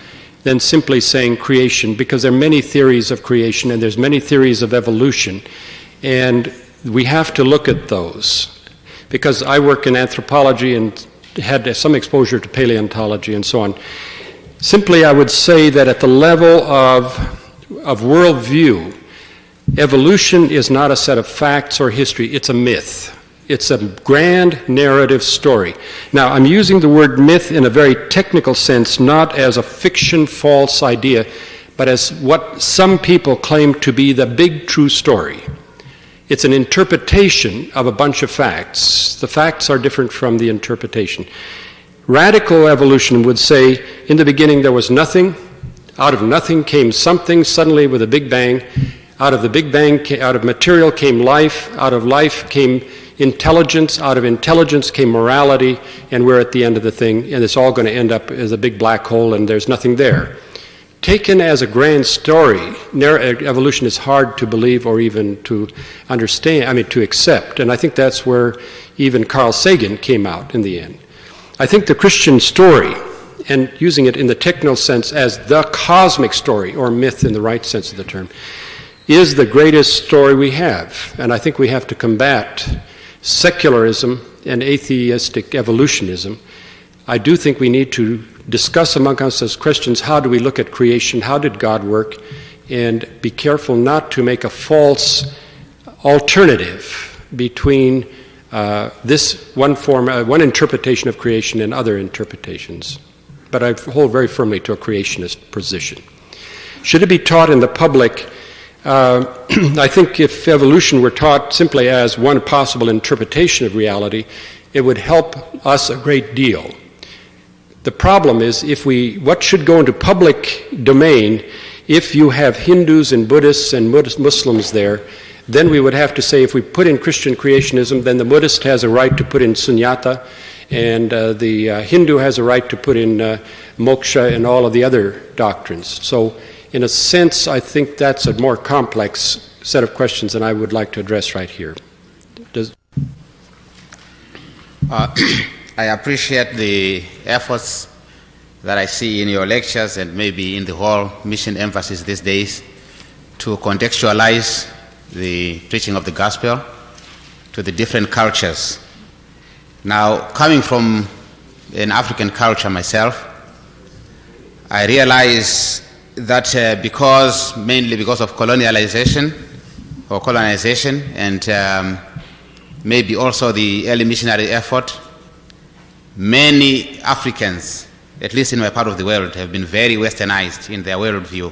than simply saying creation, because there are many theories of creation and there's many theories of evolution, and we have to look at those. Because I work in anthropology and had some exposure to paleontology and so on. Simply, I would say that at the level of worldview, evolution is not a set of facts or history, it's a myth. It's a grand narrative story. Now, I'm using the word myth in a very technical sense, not as a fiction, false idea, but as what some people claim to be the big true story. It's an interpretation of a bunch of facts. The facts are different from the interpretation. Radical evolution would say, in the beginning there was nothing, out of nothing came something suddenly with a big bang, out of the big bang, out of material came life, out of life came intelligence, out of intelligence came morality, and we're at the end of the thing, and it's all going to end up as a big black hole and there's nothing there. Taken as a grand story, evolution is hard to believe or even to understand, to accept, and I think that's where even Carl Sagan came out in the end. I think the Christian story, and using it in the technical sense as the cosmic story, or myth in the right sense of the term, is the greatest story we have, and I think we have to combat secularism and atheistic evolutionism. I do think we need to discuss among us as Christians, how do we look at creation, how did God work, and be careful not to make a false alternative between this one form, one interpretation of creation and other interpretations. But I hold very firmly to a creationist position. Should it be taught in the public? I think if evolution were taught simply as one possible interpretation of reality, it would help us a great deal. The problem is, what should go into public domain, if you have Hindus and Buddhists and Muslims there, then we would have to say, if we put in Christian creationism, then the Buddhist has a right to put in sunyata, and the Hindu has a right to put in moksha and all of the other doctrines. So, in a sense, I think that's a more complex set of questions than I would like to address right here. I appreciate the efforts that I see in your lectures and maybe in the whole mission emphasis these days to contextualize the preaching of the gospel to the different cultures. Now, coming from an African culture myself, I realize that mainly because of colonization and maybe also the early missionary effort, many Africans, at least in my part of the world, have been very westernized in their worldview,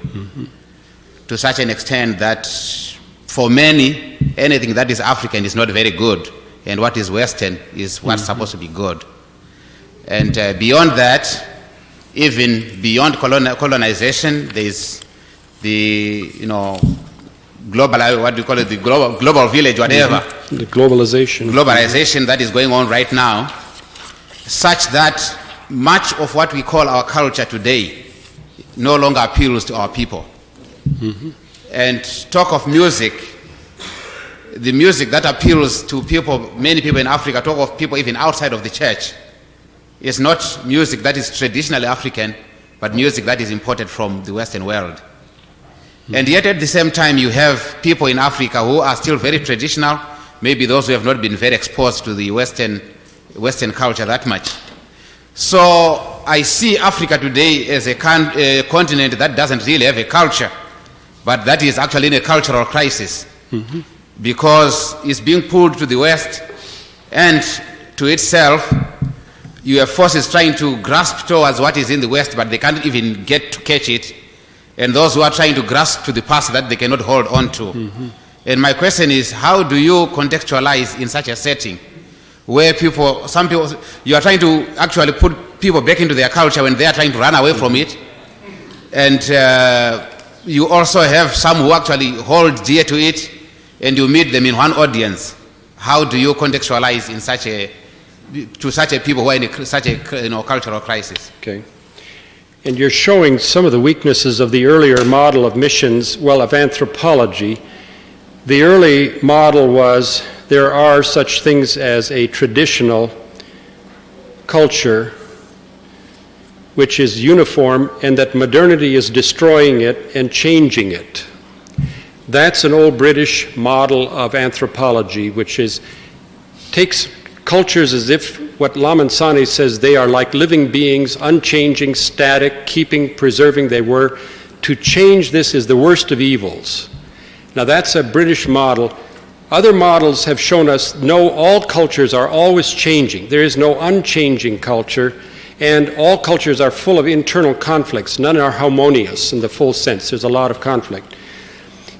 to such an extent that for many, anything that is African is not very good, and what is Western is what's supposed to be good. And beyond that, even beyond colonization, there is the global, what do you call it, the global village, whatever. The globalization that is going on right now, such that much of what we call our culture today no longer appeals to our people. And talk of music, the music that appeals to people, many people in Africa, talk of people even outside of the church, is not music that is traditionally African, but music that is imported from the Western world. And yet at the same time you have people in Africa who are still very traditional, maybe those who have not been very exposed to the Western culture that much. So I see Africa today as a continent that doesn't really have a culture, but that is actually in a cultural crisis, because it's being pulled to the West, and to itself you have forces trying to grasp towards what is in the West, but they can't even get to catch it. and those who are trying to grasp to the past that they cannot hold on to. And my question is, how do you contextualize in such a setting where some people, you are trying to actually put people back into their culture when they are trying to run away from it, and you also have some who actually hold dear to it, and you meet them in one audience. How do you contextualize in such a people who are in such a cultural crisis? Okay. And you're showing some of the weaknesses of the earlier model of missions, of anthropology. The early model was there are such things as a traditional culture which is uniform, and that modernity is destroying it and changing it. That's an old British model of anthropology, which takes cultures as if what Lamansani says they are like living beings, unchanging, static, preserving they were. To change this is the worst of evils. Now that's a British model. Other models have shown us, no, all cultures are always changing. There is no unchanging culture, and all cultures are full of internal conflicts. None are harmonious in the full sense. There's a lot of conflict.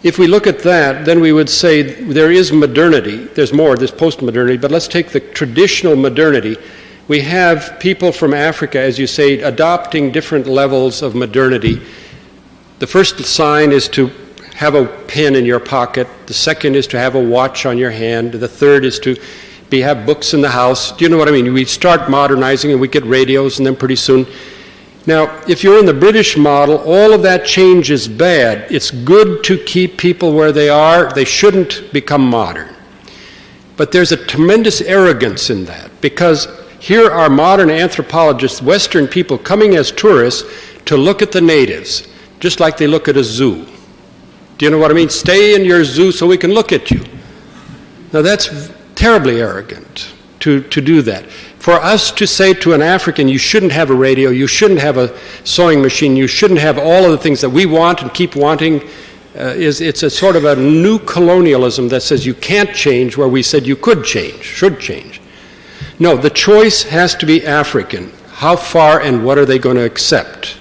If we look at that, then we would say there is modernity. There's post-modernity, but let's take the traditional modernity. We have people from Africa, as you say, adopting different levels of modernity. The first sign is to have a pen in your pocket. The second is to have a watch on your hand. The third is to have books in the house. Do you know what I mean? We start modernizing and we get radios, and then pretty soon. Now, if you're in the British model, all of that change is bad. It's good to keep people where they are. They shouldn't become modern. But there's a tremendous arrogance in that, because here are modern anthropologists, Western people, coming as tourists to look at the natives, just like they look at a zoo. Do you know what I mean? Stay in your zoo so we can look at you. Now, that's terribly arrogant to do that. For us to say to an African, you shouldn't have a radio, you shouldn't have a sewing machine, you shouldn't have all of the things that we want and keep wanting, it's a sort of a new colonialism that says you can't change where we said you could change, should change. No, the choice has to be African. How far and what are they going to accept?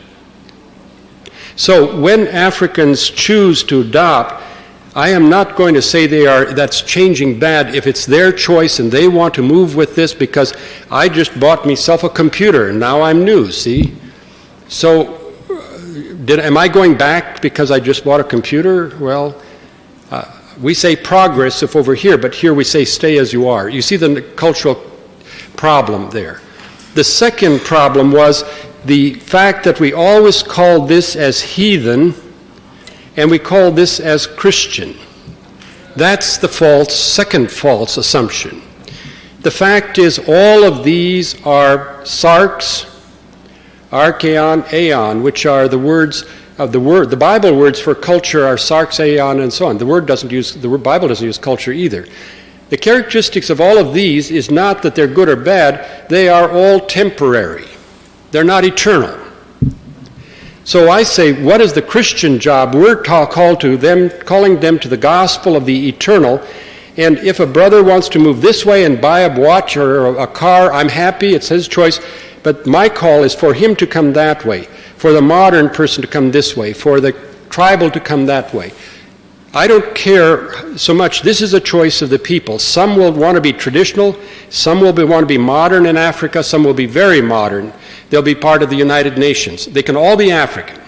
So when Africans choose to adopt, I am not going to say that's changing bad if it's their choice and they want to move with this, because I just bought myself a computer and now I'm new, see? So am I going back because I just bought a computer? Well, we say progress if over here, but here we say stay as you are. You see the cultural problem there. The second problem was the fact that we always called this as heathen, and we call this as Christian. That's the second false assumption. The fact is all of these are sarx, archeon, aeon, which are the words of the Bible words for culture are sarx, aeon, and so on. The Bible doesn't use culture either. The characteristics of all of these is not that they're good or bad, they are all temporary. They're not eternal. So I say, what is the Christian job? We're called to them, calling them to the gospel of the eternal. And if a brother wants to move this way and buy a watch or a car, I'm happy, it's his choice. But my call is for him to come that way, for the modern person to come this way, for the tribal to come that way. I don't care so much. This is a choice of the people. Some will want to be traditional, some will want to be modern in Africa, some will be very modern. They'll be part of the United Nations. They can all be African.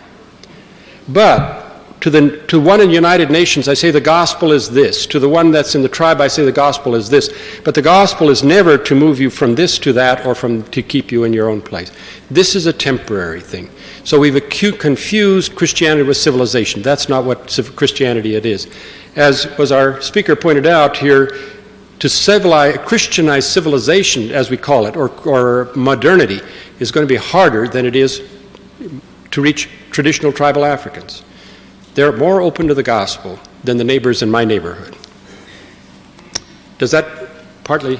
But to one in the United Nations, I say the gospel is this. To the one that's in the tribe, I say the gospel is this. But the gospel is never to move you from this to that or to keep you in your own place. This is a temporary thing. So we've confused Christianity with civilization. That's not what Christianity it is. As was our speaker pointed out here, to Christianize civilization, as we call it, or modernity, is going to be harder than it is to reach traditional tribal Africans. They're more open to the gospel than the neighbors in my neighborhood. Does that partly...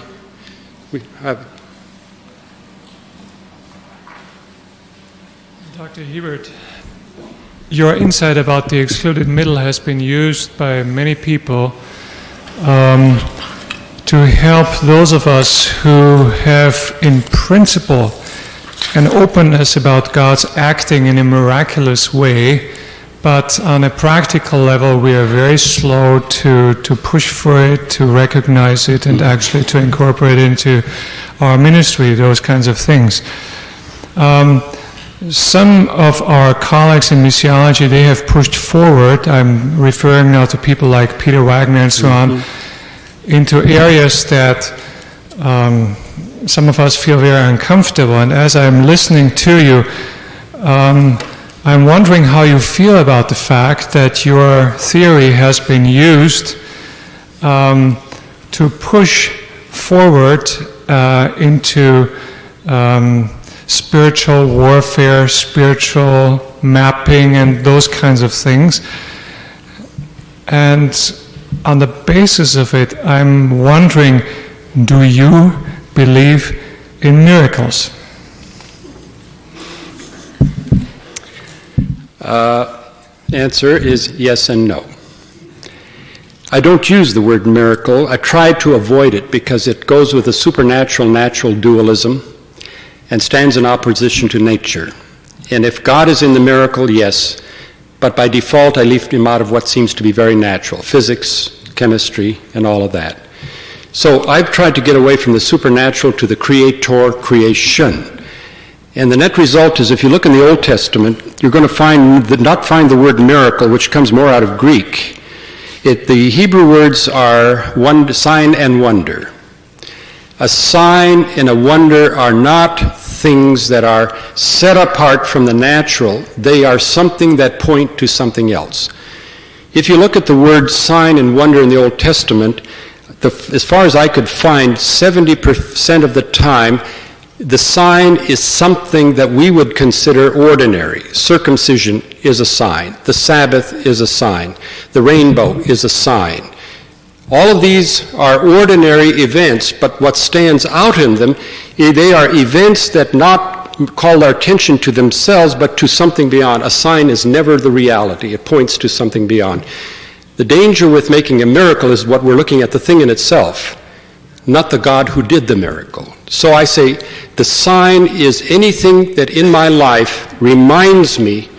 Dr. Hiebert, your insight about the excluded middle has been used by many people to help those of us who have, in principle, an openness about God's acting in a miraculous way, but on a practical level we are very slow to push for it, to recognize it, and actually to incorporate it into our ministry, those kinds of things. Some of our colleagues in missiology, they have pushed forward, I'm referring now to people like Peter Wagner and so on, into areas that some of us feel very uncomfortable. And as I'm listening to you, I'm wondering how you feel about the fact that your theory has been used to push forward into spiritual warfare, spiritual mapping, and those kinds of things. And on the basis of it, I'm wondering, do you believe in miracles? Answer is yes and no. I don't use the word miracle. I try to avoid it because it goes with the supernatural-natural dualism and stands in opposition to nature. And if God is in the miracle, yes, but by default I leave him out of what seems to be very natural, physics, chemistry, and all of that. So I've tried to get away from the supernatural to the creator, creation. And the net result is, if you look in the Old Testament, you're going to not find the word miracle, which comes more out of Greek. The Hebrew words are sign and wonder. A sign and a wonder are not things that are set apart from the natural. They are something that point to something else. If you look at the word sign and wonder in the Old Testament, as far as I could find, 70% of the time, the sign is something that we would consider ordinary. Circumcision is a sign. The Sabbath is a sign. The rainbow is a sign. All of these are ordinary events, but what stands out in them, they are events that not call our attention to themselves, but to something beyond. A sign is never the reality. It points to something beyond. The danger with making a miracle is what we're looking at, the thing in itself, not the God who did the miracle. So I say the sign is anything that in my life reminds me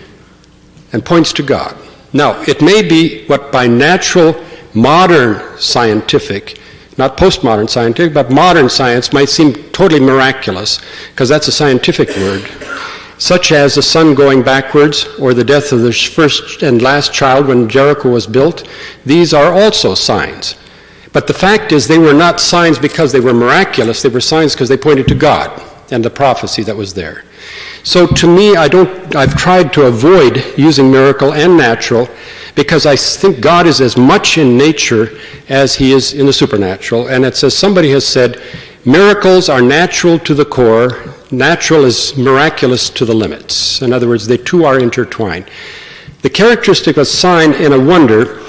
and points to God. Now, it may be what by natural, modern scientific, not postmodern scientific, but modern science might seem totally miraculous, because that's a scientific word, such as the sun going backwards or the death of the first and last child when Jericho was built. These are also signs. But the fact is, they were not signs because they were miraculous. They were signs because they pointed to God and the prophecy that was there. So to me, I've tried to avoid using miracle and natural, because I think God is as much in nature as he is in the supernatural. And it's as somebody has said, miracles are natural to the core, natural is miraculous to the limits. In other words, they two are intertwined. The characteristic of a sign and a wonder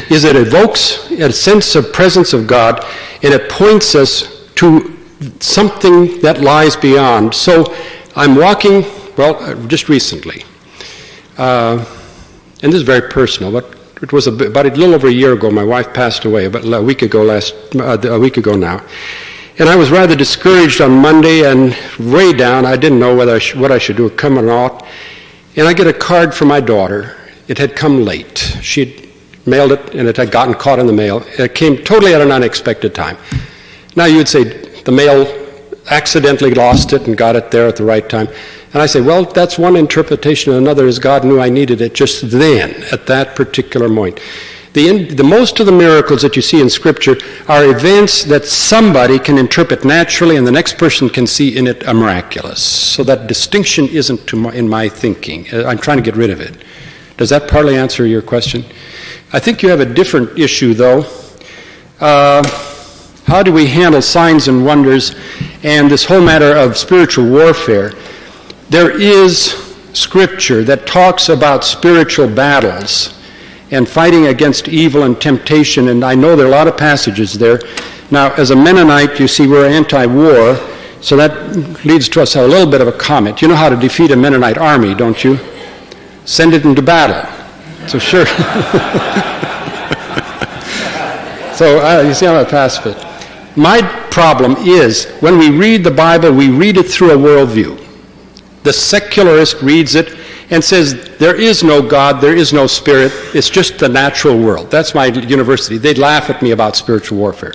is it evokes a sense of presence of God, and it points us to something that lies beyond. So I'm walking, just recently, and this is very personal, but it was about a little over a year ago. My wife passed away, about a week ago now. And I was rather discouraged on Monday and way down. I didn't know what I should do, come or not. And I get a card from my daughter. It had come late. She had mailed it, and it had gotten caught in the mail. It came totally at an unexpected time. Now you would say the mail accidentally lost it and got it there at the right time. And I say, well, that's one interpretation. Another is God knew I needed it just then, at that particular moment. The most of the miracles that you see in Scripture are events that somebody can interpret naturally and the next person can see in it a miraculous. So that distinction isn't in my thinking. I'm trying to get rid of it. Does that partly answer your question? I think you have a different issue, though. How do we handle signs and wonders and this whole matter of spiritual warfare? There is Scripture that talks about spiritual battles and fighting against evil and temptation, and I know there are a lot of passages there. Now, as a Mennonite, you see, we're anti-war, so that leads to us a little bit of a comment. You know how to defeat a Mennonite army, don't you? Send it into battle. So sure. So you see how I pass it. My problem is, when we read the Bible, we read it through a worldview. The secularist reads it, and says there is no God, there is no spirit, it's just the natural world. That's my university. They'd laugh at me about spiritual warfare.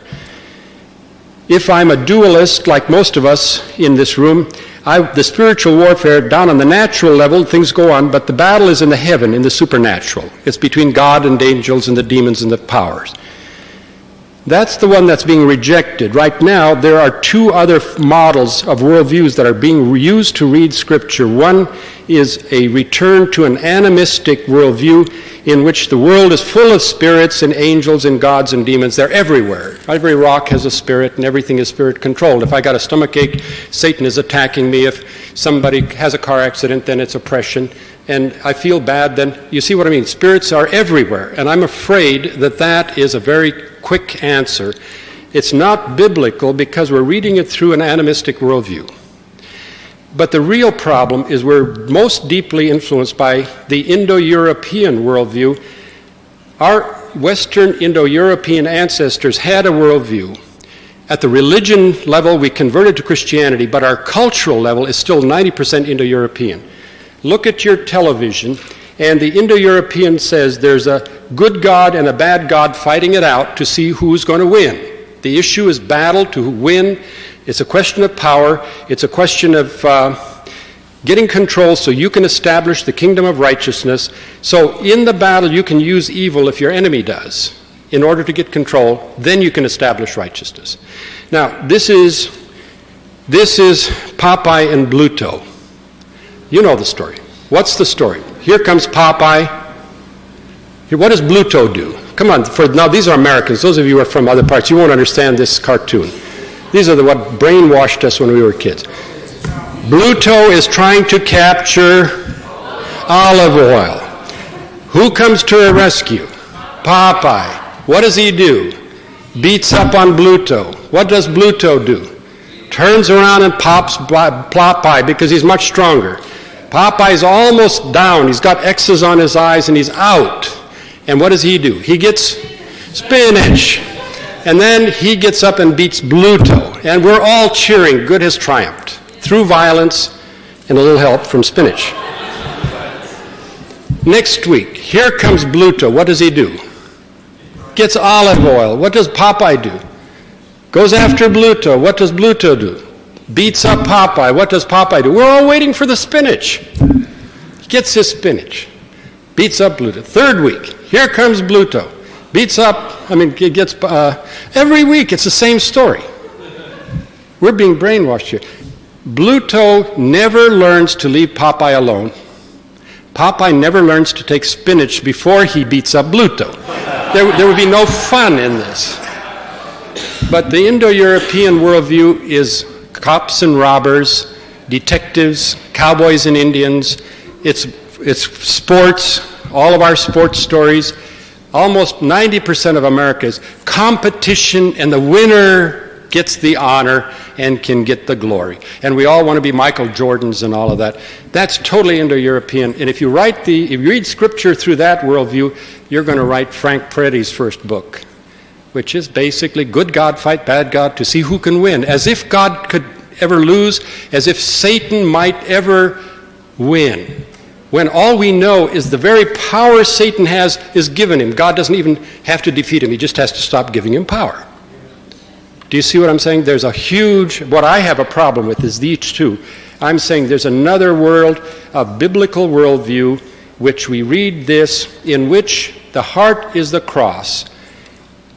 If I'm a dualist, like most of us in this room, the spiritual warfare, down on the natural level, things go on, but the battle is in the heaven, in the supernatural. It's between God and angels and the demons and the powers. That's the one that's being rejected. Right now, there are two other models of worldviews that are being used to read Scripture. One is a return to an animistic worldview in which the world is full of spirits and angels and gods and demons. They're everywhere. Every rock has a spirit and everything is spirit controlled. If I got a stomachache, Satan is attacking me. If somebody has a car accident, then it's oppression. And I feel bad, then you see what I mean. Spirits are everywhere. And I'm afraid that that is a very quick answer. It's not biblical because we're reading it through an animistic worldview. But the real problem is we're most deeply influenced by the Indo-European worldview. Our Western Indo-European ancestors had a worldview. At the religion level, we converted to Christianity, but our cultural level is still 90% Indo-European. Look at your television, and the Indo-European says there's a good God and a bad God fighting it out to see who's going to win. The issue is battle to win. It's a question of power. It's a question of getting control so you can establish the kingdom of righteousness. So in the battle, you can use evil if your enemy does. In order to get control, then you can establish righteousness. Now, this is Popeye and Bluto. You know the story. What's the story? Here comes Popeye. Here, what does Bluto do? Come on, now these are Americans. Those of you who are from other parts, you won't understand this cartoon. These are what brainwashed us when we were kids. Bluto is trying to capture olive oil. Who comes to her rescue? Popeye. What does he do? Beats up on Bluto. What does Bluto do? Turns around and pops Popeye because he's much stronger. Popeye's almost down. He's got X's on his eyes and he's out. And what does he do? He gets spinach. And then he gets up and beats Bluto. And we're all cheering. Good has triumphed. Through violence and a little help from spinach. Next week, here comes Bluto. What does he do? Gets olive oil. What does Popeye do? Goes after Bluto. What does Bluto do? Beats up Popeye. What does Popeye do? We're all waiting for the spinach. He gets his spinach. Beats up Bluto. Third week, here comes Bluto. Beats up, gets, every week it's the same story. We're being brainwashed here. Bluto never learns to leave Popeye alone. Popeye never learns to take spinach before he beats up Bluto. There would be no fun in this. But the Indo-European worldview is cops and robbers, detectives, cowboys and Indians. It's sports, all of our sports stories. Almost 90% of America is competition, and the winner gets the honor and can get the glory. And we all want to be Michael Jordans and all of that. That's totally Indo-European. And if you read Scripture through that worldview, you're going to write Frank Peretti's first book, which is basically good God fight bad God to see who can win. As if God could ever lose, as if Satan might ever win. When all we know is the very power Satan has is given him. God doesn't even have to defeat him. He just has to stop giving him power. Do you see what I'm saying? There's a huge, what I have a problem with is these two. I'm saying there's another world, a biblical worldview, which we read this, in which the heart is the cross.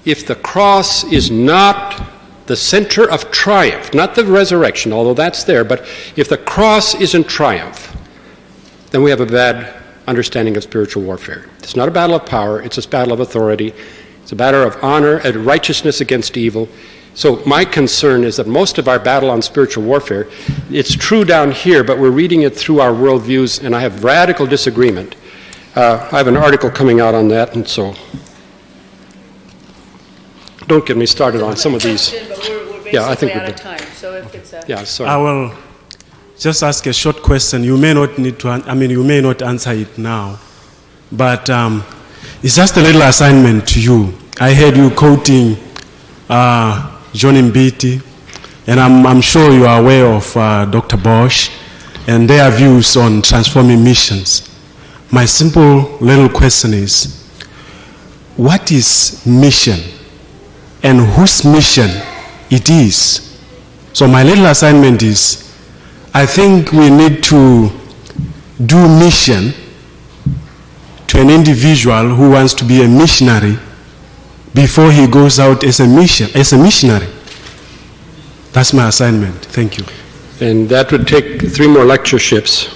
If the cross is not the center of triumph, not the resurrection, although that's there, but if the cross isn't triumph, then we have a bad understanding of spiritual warfare. It's not a battle of power, it's a battle of authority. It's a battle of honor and righteousness against evil. So my concern is that most of our battle on spiritual warfare, it's true down here, but we're reading it through our worldviews, and I have radical disagreement. I have an article coming out on that, and so don't get me started on some of these. Yeah, I think we're out of time. So if it's yeah, sorry. I will just ask a short question. You may not need to. You may not answer it now, but it's just a little assignment to you. I heard you quoting John Mbiti, and I'm sure you are aware of Dr. Bosch and their views on transforming missions. my simple little question is, what is mission and whose mission it is? So my little assignment is, I think we need to do mission to an individual who wants to be a missionary before he goes out as a missionary. That's my assignment. Thank you. And that would take 3 more lectureships.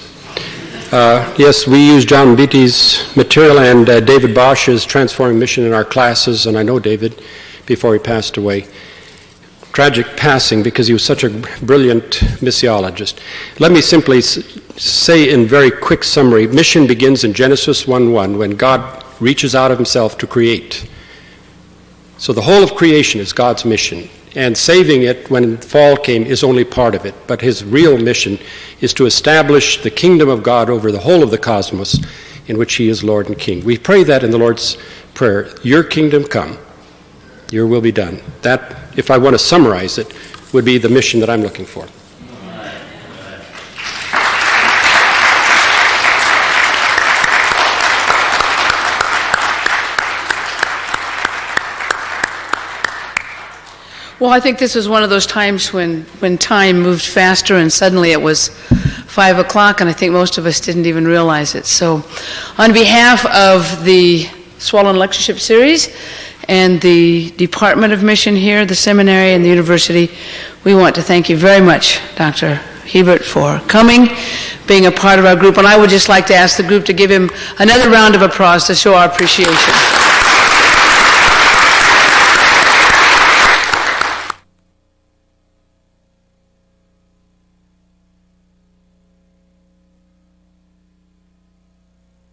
Yes, we use John Beatty's material and David Bosch's Transforming Mission in our classes, and I know David before he passed away. Tragic passing because he was such a brilliant missiologist. Let me simply say in very quick summary, mission begins in Genesis 1:1 when God reaches out of himself to create. So the whole of creation is God's mission, and saving it when fall came is only part of it, but his real mission is to establish the kingdom of God over the whole of the cosmos in which he is Lord and King. We pray that in the Lord's Prayer, your kingdom come, your will be done. That, if I want to summarize it, would be the mission that I'm looking for. Well, I think this was one of those times when time moved faster and suddenly it was 5 o'clock, and I think most of us didn't even realize it. So on behalf of the Swallowin Lectureship Series and the Department of Mission here, the seminary and the university, we want to thank you very much, Dr. Hiebert, for coming, being a part of our group, and I would just like to ask the group to give him another round of applause to show our appreciation.